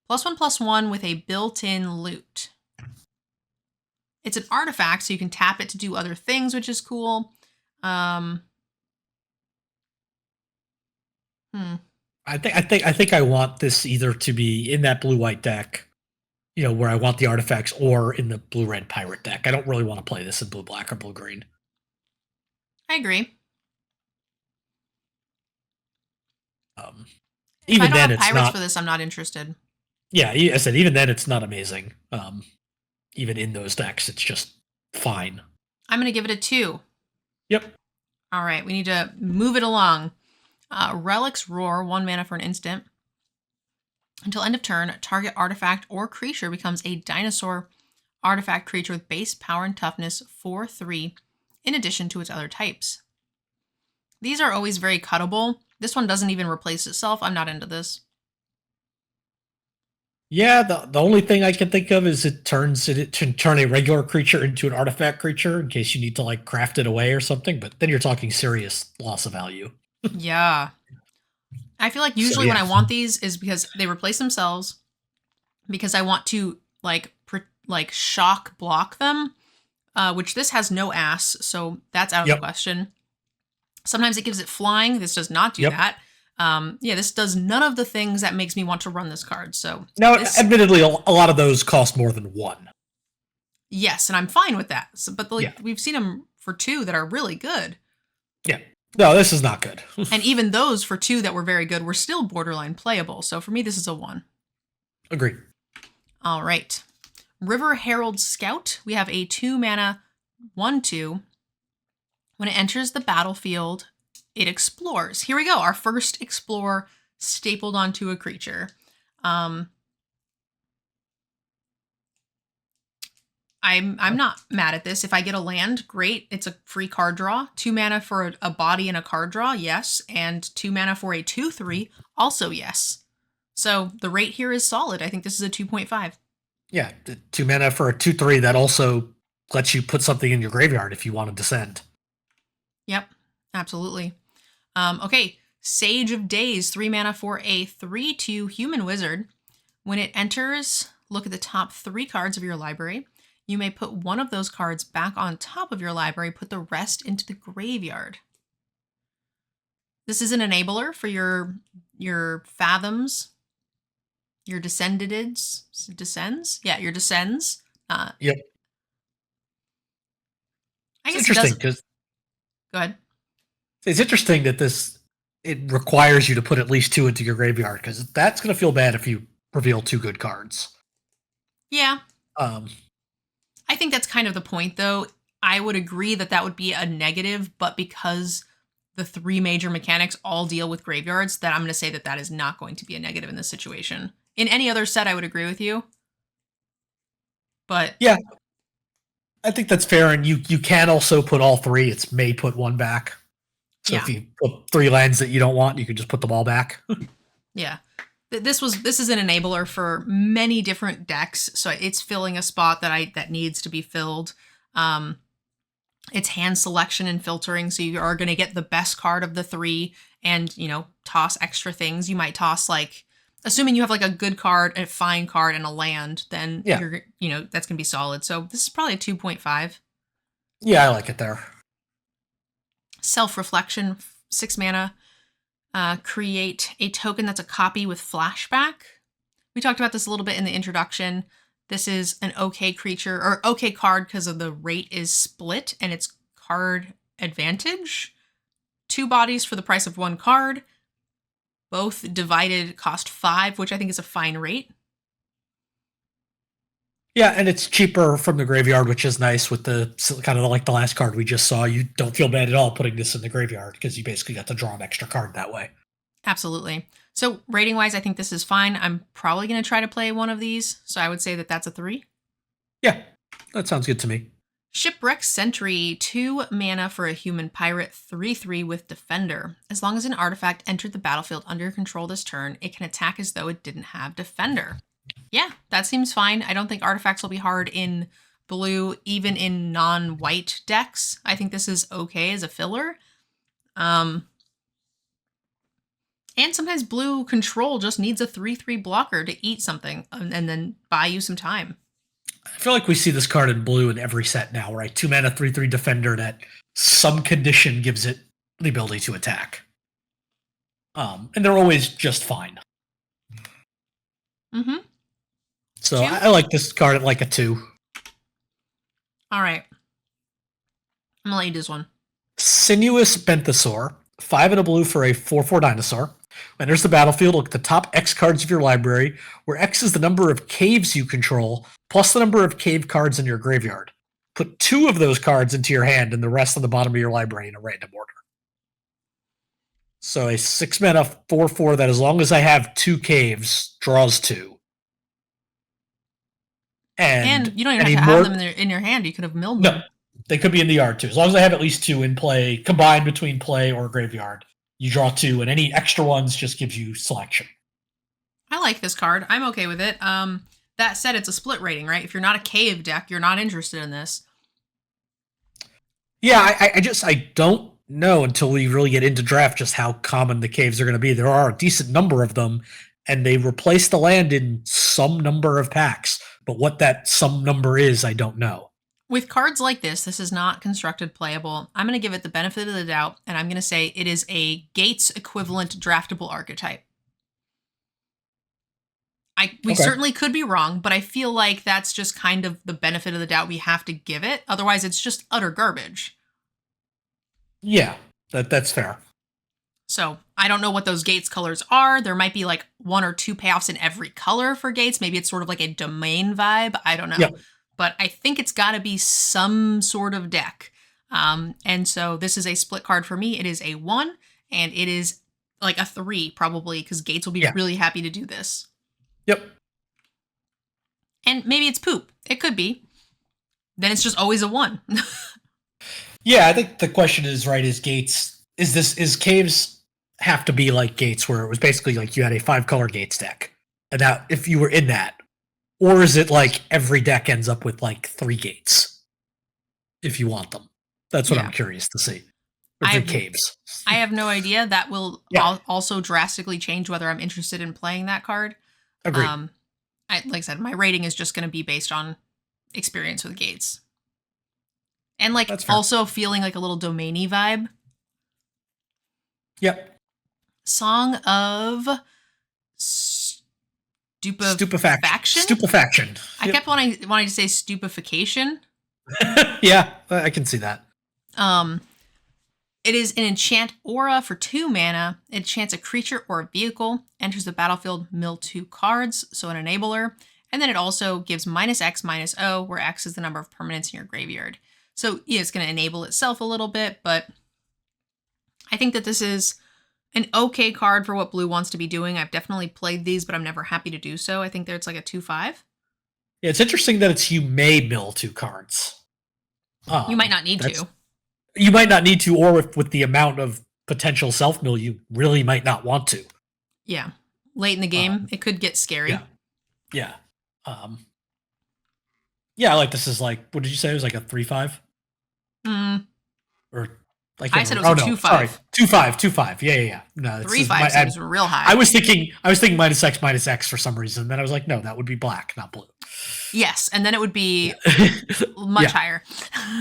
+1/+1 with a built-in loot. It's an artifact, so you can tap it to do other things, which is cool. I think I want this either to be in that blue-white deck, where I want the artifacts, or in the blue-red pirate deck. I don't really want to play this in blue-black or blue-green. I agree. Even if I don't then, have it's pirates not for this, I'm not interested. Yeah, I said even then it's not amazing. Even in those decks, it's just fine. I'm going to give it a 2. Yep. All right, we need to move it along. Relics Roar, 1 mana for an instant. Until end of turn, target artifact or creature becomes a dinosaur artifact creature with base power and toughness 4/3, in addition to its other types. These are always very cuttable. This one doesn't even replace itself. I'm not into this. Yeah, the only thing I can think of is it to turn a regular creature into an artifact creature in case you need to like craft it away or something, but then you're talking serious loss of value. Yeah. I feel like usually when I want these is because they replace themselves, because I want to like shock block them, which this has no ass, so that's out of the question. Sometimes it gives it flying. This does not do that. This does none of the things that makes me want to run this card. So now, admittedly, a lot of those cost more than 1. Yes, and I'm fine with that. So, but we've seen them for 2 that are really good. Yeah. No, this is not good. And even those for 2 that were very good were still borderline playable. So for me, this is a 1. Agreed. All right. River Herald Scout. We have a 2 mana 1/2. When it enters the battlefield, it explores. Here we go. Our first explore stapled onto a creature. I'm not mad at this. If I get a land, great. It's a free card draw. 2 mana for a body and a card draw, yes. And 2 mana for a 2/3, also yes. So the rate here is solid. I think this is a 2.5. Yeah, 2 mana for a 2/3 that also lets you put something in your graveyard if you want to descend. Yep, absolutely. Okay, Sage of Days, 3 mana for a 3/2 human wizard. When it enters, look at the top 3 cards of your library. You may put one of those cards back on top of your library, put the rest into the graveyard. This is an enabler for your fathoms, your descends? Yeah, your descends. Yep. I guess it's interesting because go ahead. It's interesting that it requires you to put at least 2 into your graveyard, because that's going to feel bad if you reveal 2 good cards. Yeah. I think that's kind of the point, though. I would agree that would be a negative, but because the 3 major mechanics all deal with graveyards, that I'm going to say that is not going to be a negative in this situation. In any other set, I would agree with you. But yeah, I think that's fair, and you can also put all 3. It's may put 1 back. So if you put 3 lands that you don't want, you can just put them all back. Yeah. This is an enabler for many different decks, so it's filling a spot that needs to be filled. It's hand selection and filtering, so you are going to get the best card of the 3 and, toss extra things. You might toss, like, assuming you have, like, a good card, a fine card, and a land, then Yeah. that's going to be solid. So this is probably a 2.5. Yeah, I like it there. Self-reflection, 6 mana. Create a token that's a copy with Flashback. We talked about this a little bit in the introduction. This is an okay creature, or okay card because of the rate is split and it's card advantage. 2 bodies for the price of 1 card. Both divided cost 5, which I think is a fine rate. Yeah, and it's cheaper from the graveyard, which is nice with the kind of like the last card we just saw. You don't feel bad at all putting this in the graveyard because you basically got to draw an extra card that way. Absolutely. So rating-wise, I think this is fine. I'm probably going to try to play one of these, so I would say that that's a 3. Yeah, that sounds good to me. Shipwreck Sentry, 2 mana for a human pirate, 3/3 with Defender. As long as an artifact entered the battlefield under your control this turn, it can attack as though it didn't have Defender. Yeah, that seems fine. I don't think artifacts will be hard in blue, even in non-white decks. I think this is okay as a filler. And sometimes blue control just needs a 3/3 blocker to eat something and then buy you some time. I feel like we see this card in blue in every set now, right? 2 mana, 3/3 defender that some condition gives it the ability to attack. And they're always just fine. Mm-hmm. So I like this card at like a 2. All right. I'm gonna let you do this one. Sinuous Benthesaur, 5 and a blue for a 4/4 dinosaur. Enters the battlefield, look at the top X cards of your library, where X is the number of caves you control, plus the number of cave cards in your graveyard. Put 2 of those cards into your hand and the rest on the bottom of your library in a random order. So a 6 mana 4/4 that, as long as I have 2 caves, draws 2. And you don't even have to have them in your hand. You could have milled them. No, they could be in the yard too. As long as I have at least 2 in play, combined between play or graveyard, you draw 2, and any extra ones just gives you selection. I like this card. I'm okay with it. That said, it's a split rating, right? If you're not a cave deck, you're not interested in this. Yeah, I don't know until we really get into draft just how common the caves are going to be. There are a decent number of them, and they replace the land in some number of packs. But what that some number is, I don't know. With cards like this is not constructed playable. I'm going to give it the benefit of the doubt, and I'm going to say it is a Gates equivalent draftable archetype. We certainly could be wrong, but I feel like that's just kind of the benefit of the doubt we have to give it. Otherwise, it's just utter garbage. Yeah, that's fair. So I don't know what those Gates colors are. There might be like 1 or 2 payoffs in every color for Gates. Maybe it's sort of like a domain vibe. I don't know. Yep. But I think it's got to be some sort of deck. And so this is a split card for me. It is a 1, and it is like a 3 probably, because Gates will be really happy to do this. Yep. And maybe it's poop. It could be. Then it's just always a 1. Yeah, I think the question is, right, is caves have to be like Gates, where it was basically like you had a 5-color Gates deck, and now if you were in that, or is it like every deck ends up with like 3 Gates if you want them? That's what I'm curious to see. Or caves. I have no idea. That will also drastically change whether I'm interested in playing that card. Agreed. Like I said, my rating is just going to be based on experience with Gates. And like also feeling like a little domainy vibe. Yep. Song of Stupefaction. I kept wanting to say stupefaction. Yeah, I can see that. It is an enchant aura for 2 mana. It enchants a creature or a vehicle, enters the battlefield, mill 2 cards, so an enabler. And then it also gives -X/-O, where X is the number of permanents in your graveyard. So yeah, it's going to enable itself a little bit, but I think that this is an okay card for what blue wants to be doing. I've definitely played these, but I'm never happy to do so. I think that it's like a 2/5. Yeah, it's interesting that you may mill 2 cards. You might not need to. You might not need to, or with the amount of potential self-mill, you really might not want to. Yeah. Late in the game, it could get scary. Yeah. Yeah, like this is like, what did you say? It was like a 3-5? Mm, Or I I can't said it remember. was Oh a no, 2-5. sorry, 2-5, 2-5. Yeah, yeah, yeah. No, this Three is my. five seems real high. I was thinking -X -X for some reason. Then I was like, no, that would be black, not blue. Yes, and then it would be Yeah. much Yeah. higher.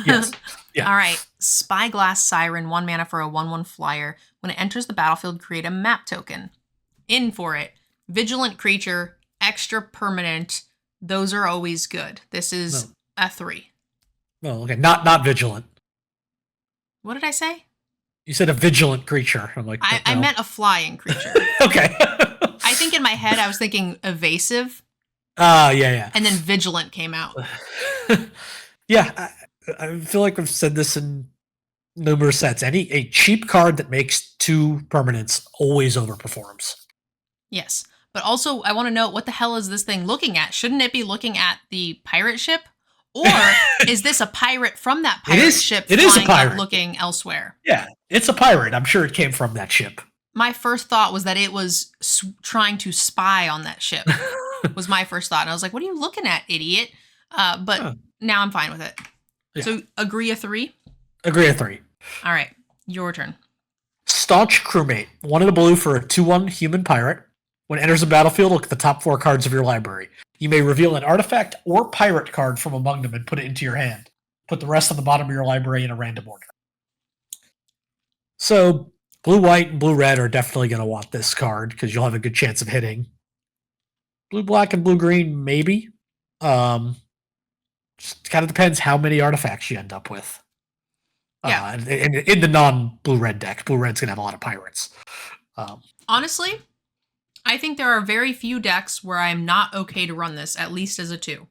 Yes. Yeah. All right. Spyglass Siren, 1 mana for a 1/1 flyer. When it enters the battlefield, create a map token. In for it. Vigilant creature, extra permanent. Those are always good. This is No. a 3. Oh, okay. Not vigilant. What did I say? You said a vigilant creature. I'm like, I no. meant a flying creature. Okay. I think in my head I was thinking evasive, yeah. and then vigilant came out. Yeah, I feel like I've said this in numerous sets. A cheap card that makes 2 permanents always overperforms. Yes. But also, I want to know, what the hell is this thing looking at? Shouldn't it be looking at the pirate ship? Or is this a pirate from that pirate ship it is a flying pirate. up looking elsewhere? Yeah, it's a pirate. I'm sure it came from that ship. My first thought was that it was trying to spy on that ship, was my first thought. And I was like, what are you looking at, idiot? But now I'm fine with it. Yeah. So, agree a 3? Agree a 3. All right, your turn. Staunch Crewmate. 1 in a blue for a 2/1 human pirate. When it enters the battlefield, look at the top 4 cards of your library. You may reveal an artifact or pirate card from among them and put it into your hand. Put the rest on the bottom of your library in a random order. So, blue, white, and blue, red are definitely going to want this card because you'll have a good chance of hitting. Blue, black, and blue, green, maybe. Just kind of depends how many artifacts you end up with. Yeah. In the non-blue, red deck, blue, red's going to have a lot of pirates. Honestly, I think there are very few decks where I'm not okay to run this, at least as a 2.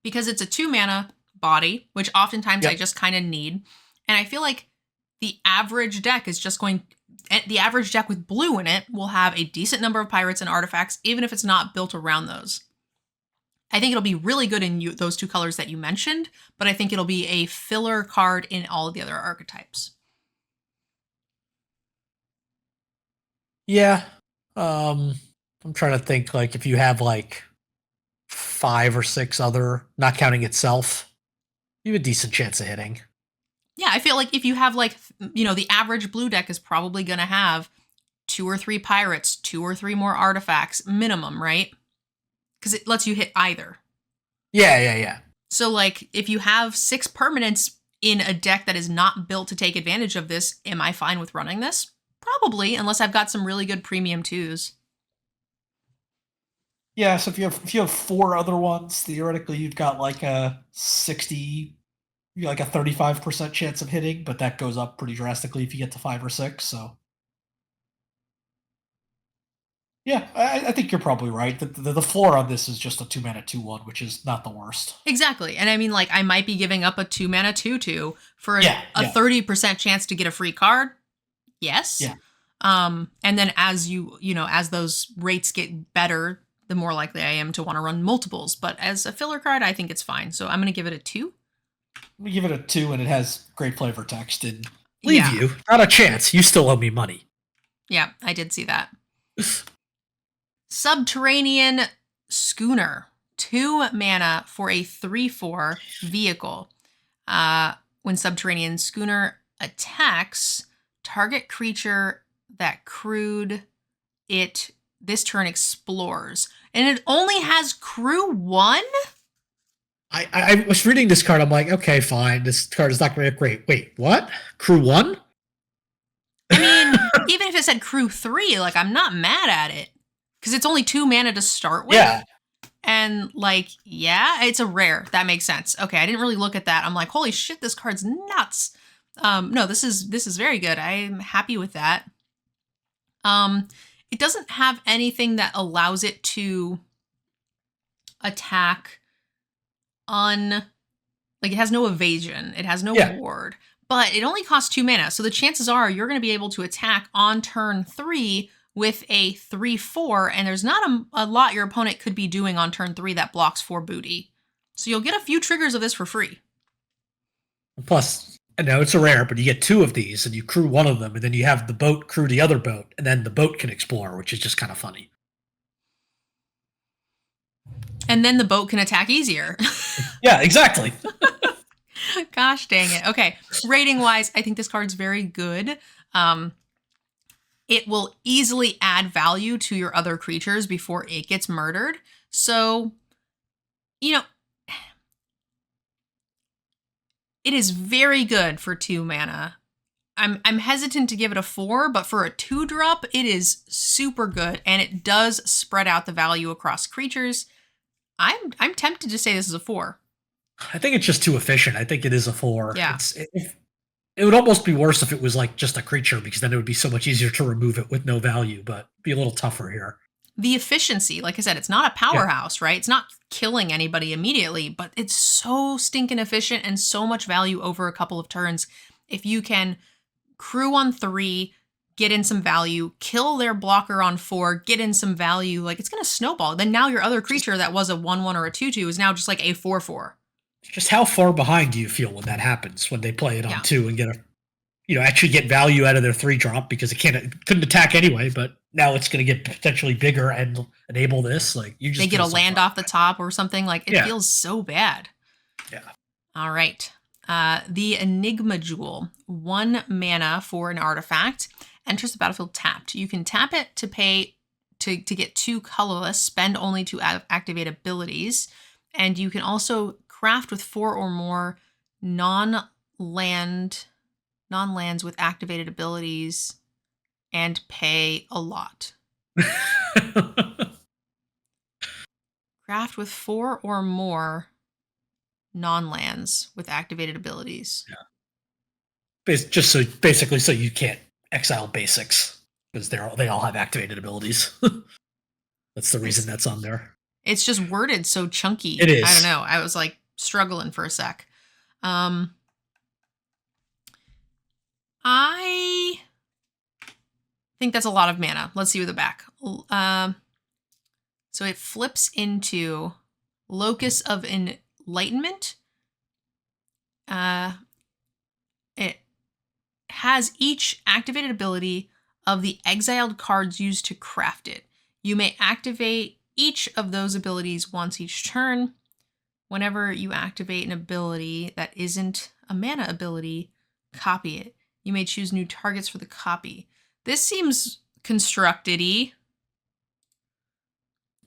Because it's a 2 mana body, which oftentimes I just kind of need. And I feel like the average deck is just going... The average deck with blue in it will have a decent number of pirates and artifacts, even if it's not built around those. I think it'll be really good in those 2 colors that you mentioned, but I think it'll be a filler card in all of the other archetypes. Yeah. I'm trying to think, like, if you have, like, 5 or 6 other, not counting itself, you have a decent chance of hitting. Yeah, I feel like if you have, like, the average blue deck is probably going to have 2 or 3 pirates, 2 or 3 more artifacts, minimum, right? Because it lets you hit either. Yeah. So, like, if you have 6 permanents in a deck that is not built to take advantage of this, am I fine with running this? Probably, unless I've got some really good premium 2s. Yeah, so if you have 4 other ones, theoretically you've got like a 35% chance of hitting, but that goes up pretty drastically if you get to 5 or 6. So yeah, I think you're probably right. The floor on this is just a 2 mana 2/1, which is not the worst. Exactly, and I mean, like, I might be giving up a 2 mana 2/2 for a 30% chance to get a free card. Yes. Yeah. And then as as those rates get better, the more likely I am to want to run multiples. But as a filler card, I think it's fine. So I'm going to give it a 2. We give it a 2, and it has great flavor text. And leave you not a chance. You still owe me money. Yeah, I did see that. Subterranean Schooner, 2 mana for a 3/4 vehicle. When Subterranean Schooner attacks, target creature that crewed it this turn explores. And it only has crew 1? I was reading this card. I'm like, okay, fine. This card is not going to be great. Wait, what? Crew 1? I mean, even if it said crew 3, like, I'm not mad at it. Because it's only 2 mana to start with. Yeah. And, like, yeah, it's a rare. That makes sense. Okay, I didn't really look at that. I'm like, holy shit, this card's nuts. No, this is very good. I'm happy with that. It doesn't have anything that allows it to attack like, it has no evasion. It has no ward. But it only costs 2 mana. So the chances are you're going to be able to attack on turn 3 with a 3/4, and there's not a lot your opponent could be doing on turn 3 that blocks 4 booty. So you'll get a few triggers of this for free. Plus, I know it's a rare, but you get 2 of these, and you crew 1 of them, and then you have the boat crew the other boat, and then the boat can explore, which is just kind of funny. And then the boat can attack easier. Yeah, exactly. Gosh dang it. Okay. Rating wise, I think this card's very good. It will easily add value to your other creatures before it gets murdered. So, you know, it is very good for 2 mana. I'm hesitant to give it a 4, but for a 2-drop, it is super good, and it does spread out the value across creatures. I'm tempted to say this is a 4. I think it's just too efficient. I think it is a 4. Yeah. It would almost be worse if it was like just a creature, because then it would be so much easier to remove it with no value, but be a little tougher here. The efficiency, like I said, it's not a powerhouse, right? It's not killing anybody immediately, but it's so stinking efficient and so much value over a couple of turns. If you can crew on 3, get in some value, kill their blocker on 4, get in some value, like it's going to snowball. Then now your other creature that was a 1/1 or a 2/2 is now just like a 4/4. Just how far behind do you feel when that happens, when they play it on Yeah. 2 and get actually get value out of their 3-drop, because it couldn't attack anyway, but now it's going to get potentially bigger and enable this. Like, you just They get a feel so land far off the top or something. Like, it Yeah. feels so bad. Yeah. All right. The Enigma Jewel, 1 mana for an artifact, enters the battlefield tapped. You can tap it to pay to get 2 colorless, spend only to activate abilities, and you can also craft with 4 or more non-lands with activated abilities and pay a lot. Craft with 4 or more non-lands with activated abilities. Yeah. Just so basically, so you can't exile basics, because they all have activated abilities. That's the reason that's on there. It's just worded so chunky. It is. I don't know. I was like struggling for a sec. I think that's a lot of mana. Let's see with the back. So it flips into Locus of Enlightenment. It has each activated ability of the exiled cards used to craft it. You may activate each of those abilities once each turn. Whenever you activate an ability that isn't a mana ability, copy it. You may choose new targets for the copy. This seems constructed-y.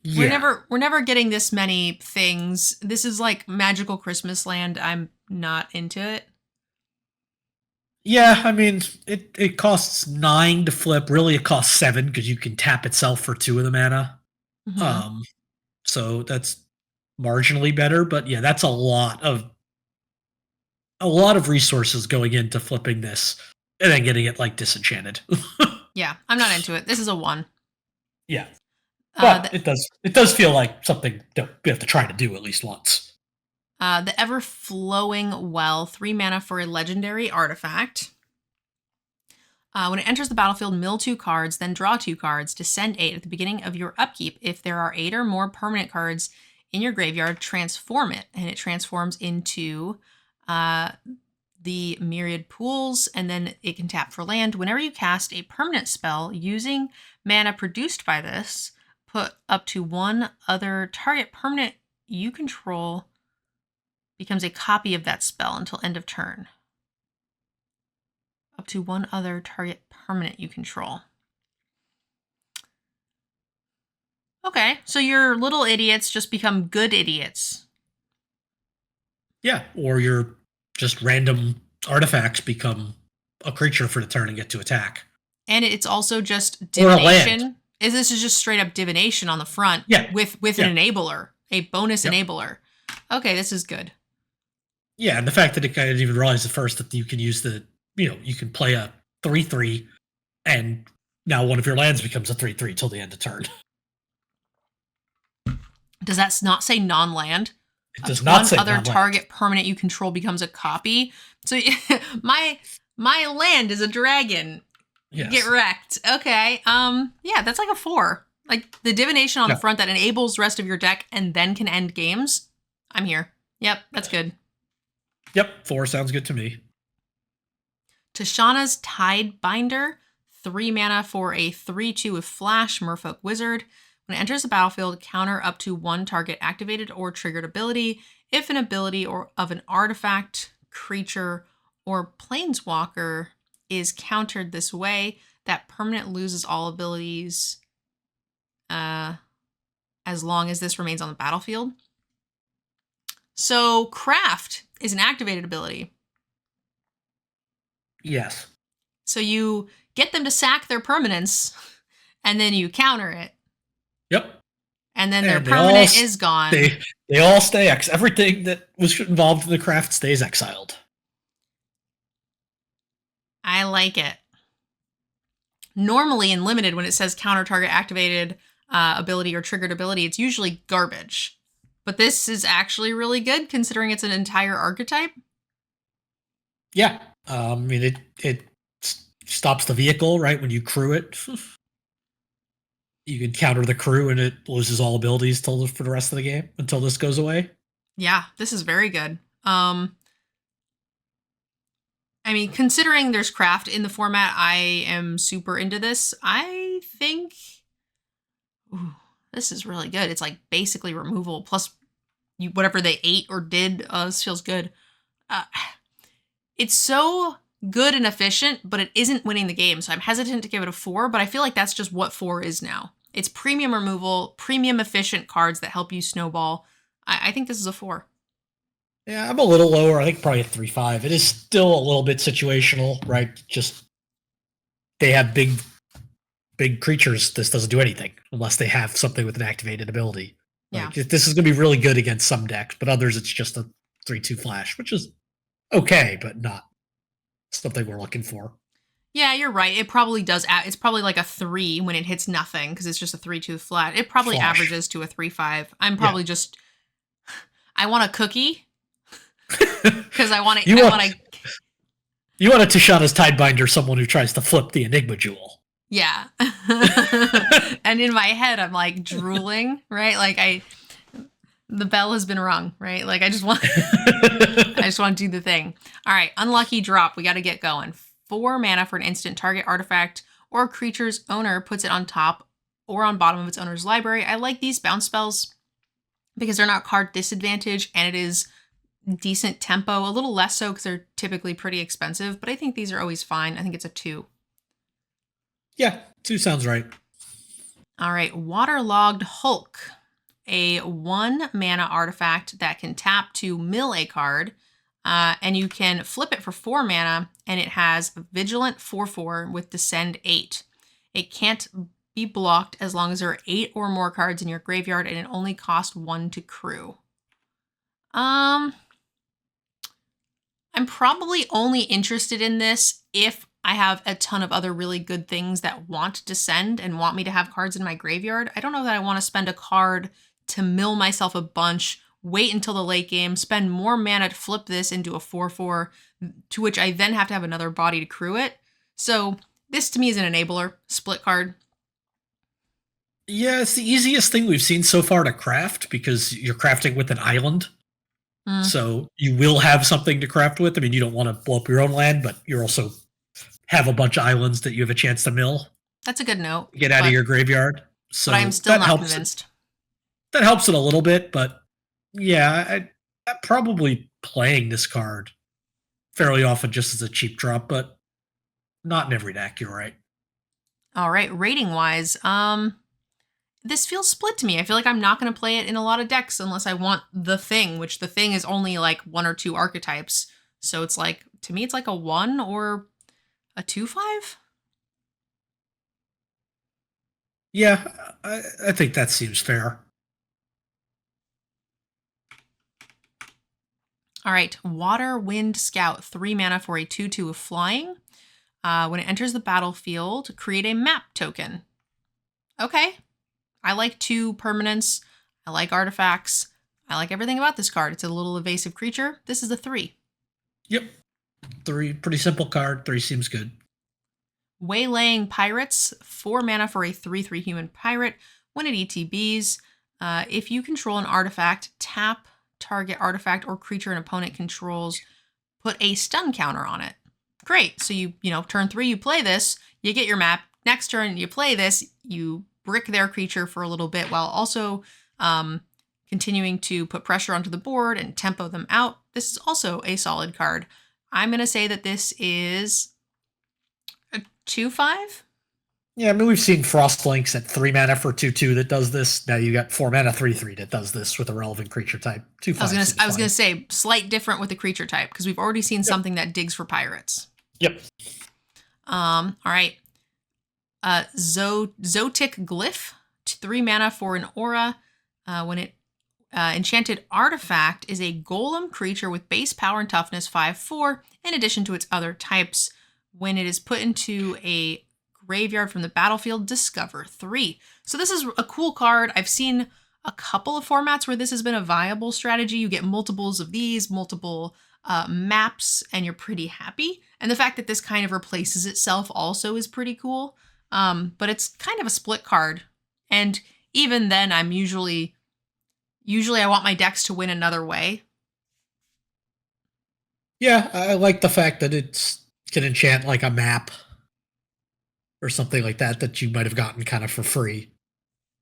Yeah. We're never getting this many things. This is like Magical Christmas Land. I'm not into it. Yeah, I mean, it costs 9 to flip. Really, it costs 7, because you can tap itself for 2 of the mana. Mm-hmm. So that's marginally better, but yeah, that's a lot of resources going into flipping this and then getting it like disenchanted. Yeah, I'm not into it. This is a 1. Yeah, but it does feel like something that we have to try to do at least once. The Ever-Flowing Well, 3 mana for a legendary artifact. When it enters the battlefield, mill 2 cards, then draw 2 cards. Descend 8 at the beginning of your upkeep. If there are 8 or more permanent cards in your graveyard, transform it, and it transforms into the Myriad Pools, and then it can tap for land. Whenever you cast a permanent spell using mana produced by this, put up to 1 other target permanent you control becomes a copy of that spell until end of turn. Up to 1 other target permanent you control. Okay, so your little idiots just become good idiots. Yeah, or your just random artifacts become a creature for the turn and get to attack. And it's also just divination. Or a land. This is just straight up divination on the front. Yeah. With an enabler, a bonus enabler. Okay, this is good. Yeah, and the fact that I didn't even realize at first that you can use you can play a 3/3, and now one of your lands becomes a 3/3 till the end of turn. Does that not say non-land? It does not say non-land. One other target permanent you control becomes a copy. So my land is a dragon. Yes. Get wrecked. Okay. Yeah, that's like a 4. Like the divination on the front that enables the rest of your deck and then can end games. I'm here. Yep, that's good. Yep, 4 sounds good to me. Tishana's Tidebinder, 3 mana for a 3/2 with Flash, Merfolk Wizard. When it enters the battlefield, counter up to one target activated or triggered ability. If an ability or of an artifact, creature, or planeswalker is countered this way, that permanent loses all abilities as long as this remains on the battlefield. So craft is an activated ability. Yes. So you get them to sack their permanence, and then you counter it. Yep. And then their permanent is gone. They all stay everything that was involved in the craft stays exiled. I like it. Normally in limited, when it says counter target activated ability or triggered ability, it's usually garbage. But this is actually really good considering it's an entire archetype. Yeah. I mean, it stops the vehicle, right? When you crew it. You can counter the crew and it loses all abilities for the rest of the game until this goes away. Yeah, this is very good. I mean, considering there's craft in the format, I am super into this. I think this is really good. It's like basically removal plus whatever they ate or did. This feels good. It's so good and efficient, but it isn't winning the game. So I'm hesitant to give it a 4, but I feel like that's just what 4 is now. It's premium removal, premium efficient cards that help you snowball. I think this is a 4. Yeah, I'm a little lower. I think probably a 3.5. It is still a little bit situational, right? Just they have big creatures. This doesn't do anything unless they have something with an activated ability. Like, Yeah. this is going to be really good against some decks, but others it's just a 3/2 flash, which is okay, but not something we're looking for. Yeah, you're right. It probably does. It's probably like a 3 when it hits nothing because it's just a 3/2 flat. It probably Flash. Averages to a 3/5. I'm probably just. I want a cookie because I want to. You want a Tishana's Tidebinder, someone who tries to flip the Enigma Jewel. Yeah. And in my head, I'm like drooling, right? Like the bell has been rung, right? Like I just want to do the thing. All right, unlucky drop. We got to get going. 4 mana for an instant. Target artifact or creature's owner puts it on top or on bottom of its owner's library. I like these bounce spells because they're not card disadvantage and it is decent tempo. A little less so because they're typically pretty expensive, but I think these are always fine. I think it's a 2. Yeah, 2 sounds right. All right, Waterlogged Hulk. A 1 mana artifact that can tap to mill a card. And you can flip it for 4 mana, and it has Vigilant 4/4 with Descend 8. It can't be blocked as long as there are 8 or more cards in your graveyard, and it only costs 1 to crew. I'm probably only interested in this if I have a ton of other really good things that want Descend and want me to have cards in my graveyard. I don't know that I want to spend a card to mill myself a bunch, wait until the late game, spend more mana to flip this into a 4/4, to which I then have to have another body to crew it. So this to me is an enabler, split card. Yeah, it's the easiest thing we've seen so far to craft because you're crafting with an island. So you will have something to craft with. I mean, you don't want to blow up your own land, but you also have a bunch of islands that you have a chance to mill. That's a good note. Get out of your graveyard. So but I'm still not convinced. That helps it a little bit, but yeah, I'm probably playing this card fairly often just as a cheap drop, but not in every deck. You're right. All right, rating wise, this feels split to me. I feel like I'm not going to play it in a lot of decks unless I want the thing, which the thing is only like 1 or 2 archetypes. So it's like, to me, it's like a 1 or a 2/5. Yeah, I think that seems fair. All right, Water Wind Scout, 3 mana for a 2/2 of flying. When it enters the battlefield, create a map token. Okay. I like 2 permanents. I like artifacts. I like everything about this card. It's a little evasive creature. This is a 3. Yep. 3, pretty simple card. 3 seems good. Waylaying Pirates, 4 mana for a 3/3 human pirate. When it ETBs, if you control an artifact, tap target artifact or creature an opponent controls, put a stun counter on it. Great. So you turn 3, you play this, you get your map. Next turn, you play this, you brick their creature for a little bit while also continuing to put pressure onto the board and tempo them out. This is also a solid card. I'm going to say that this is a 2/5. Yeah, I mean, we've seen Frostlinks at 3 mana for 2/2 that does this. Now you got 4 mana 3/3 that does this with a relevant creature type. 2/5. I was gonna say slight different with the creature type because we've already seen something that digs for pirates. Yep. All right. Zotic Glyph, 3 mana for an aura. When it enchanted artifact is a golem creature with base power and toughness 5/4 in addition to its other types. When it is put into a graveyard from the battlefield, discover 3. So this is a cool card. I've seen a couple of formats where this has been a viable strategy. You get multiples of these, multiple maps, and you're pretty happy. And the fact that this kind of replaces itself also is pretty cool. But it's kind of a split card. And even then, I'm usually I want my decks to win another way. Yeah, I like the fact that it can enchant like a map or something like that you might have gotten kind of for free.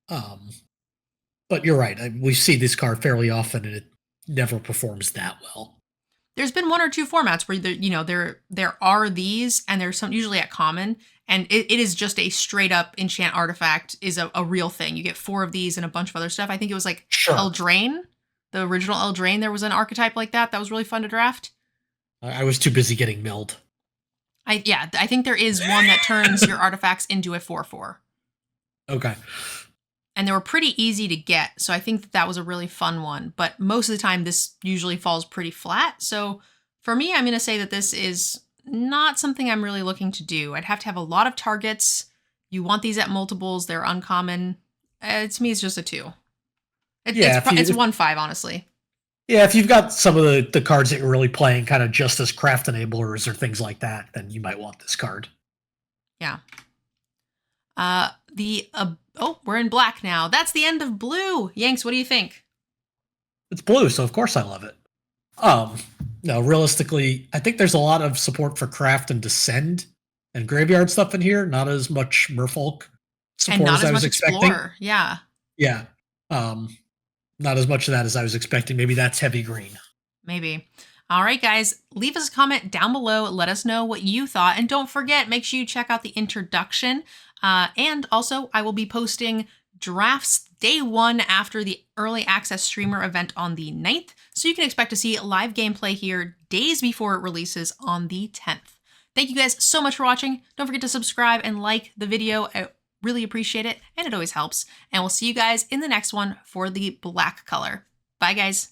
But you're right. We see this card fairly often, and it never performs that well. There's been 1 or 2 formats where there are these, and there's some usually at common, and it is just a straight up enchant artifact is a real thing. You get 4 of these and a bunch of other stuff. I think it was like Eldraine, the original Eldraine. There was an archetype like that was really fun to draft. I was too busy getting milled. I think there is one that turns your artifacts into a 4/4. Okay. And they were pretty easy to get, so I think that was a really fun one. But most of the time, this usually falls pretty flat. So for me, I'm going to say that this is not something I'm really looking to do. I'd have to have a lot of targets. You want these at multiples. They're uncommon. To me, it's just a 2. It's 1/5, honestly. Yeah, if you've got some of the cards that you're really playing kind of just as craft enablers or things like that, then you might want this card. Yeah. We're in black now. That's the end of blue. Yanks, what do you think? It's blue, so of course I love it. No, realistically, I think there's a lot of support for craft and descend and graveyard stuff in here. Not as much merfolk support as I was expecting. Explorer. Yeah. Yeah. Not as much of that as I was expecting. Maybe that's heavy green. Maybe. All right, guys, leave us a comment down below. Let us know what you thought. And don't forget, make sure you check out the introduction. And also, I will be posting drafts day 1 after the early access streamer event on the 9th. So you can expect to see live gameplay here days before it releases on the 10th. Thank you guys so much for watching. Don't forget to subscribe and like the video. I really appreciate it, and it always helps. And we'll see you guys in the next one for the black color. Bye, guys.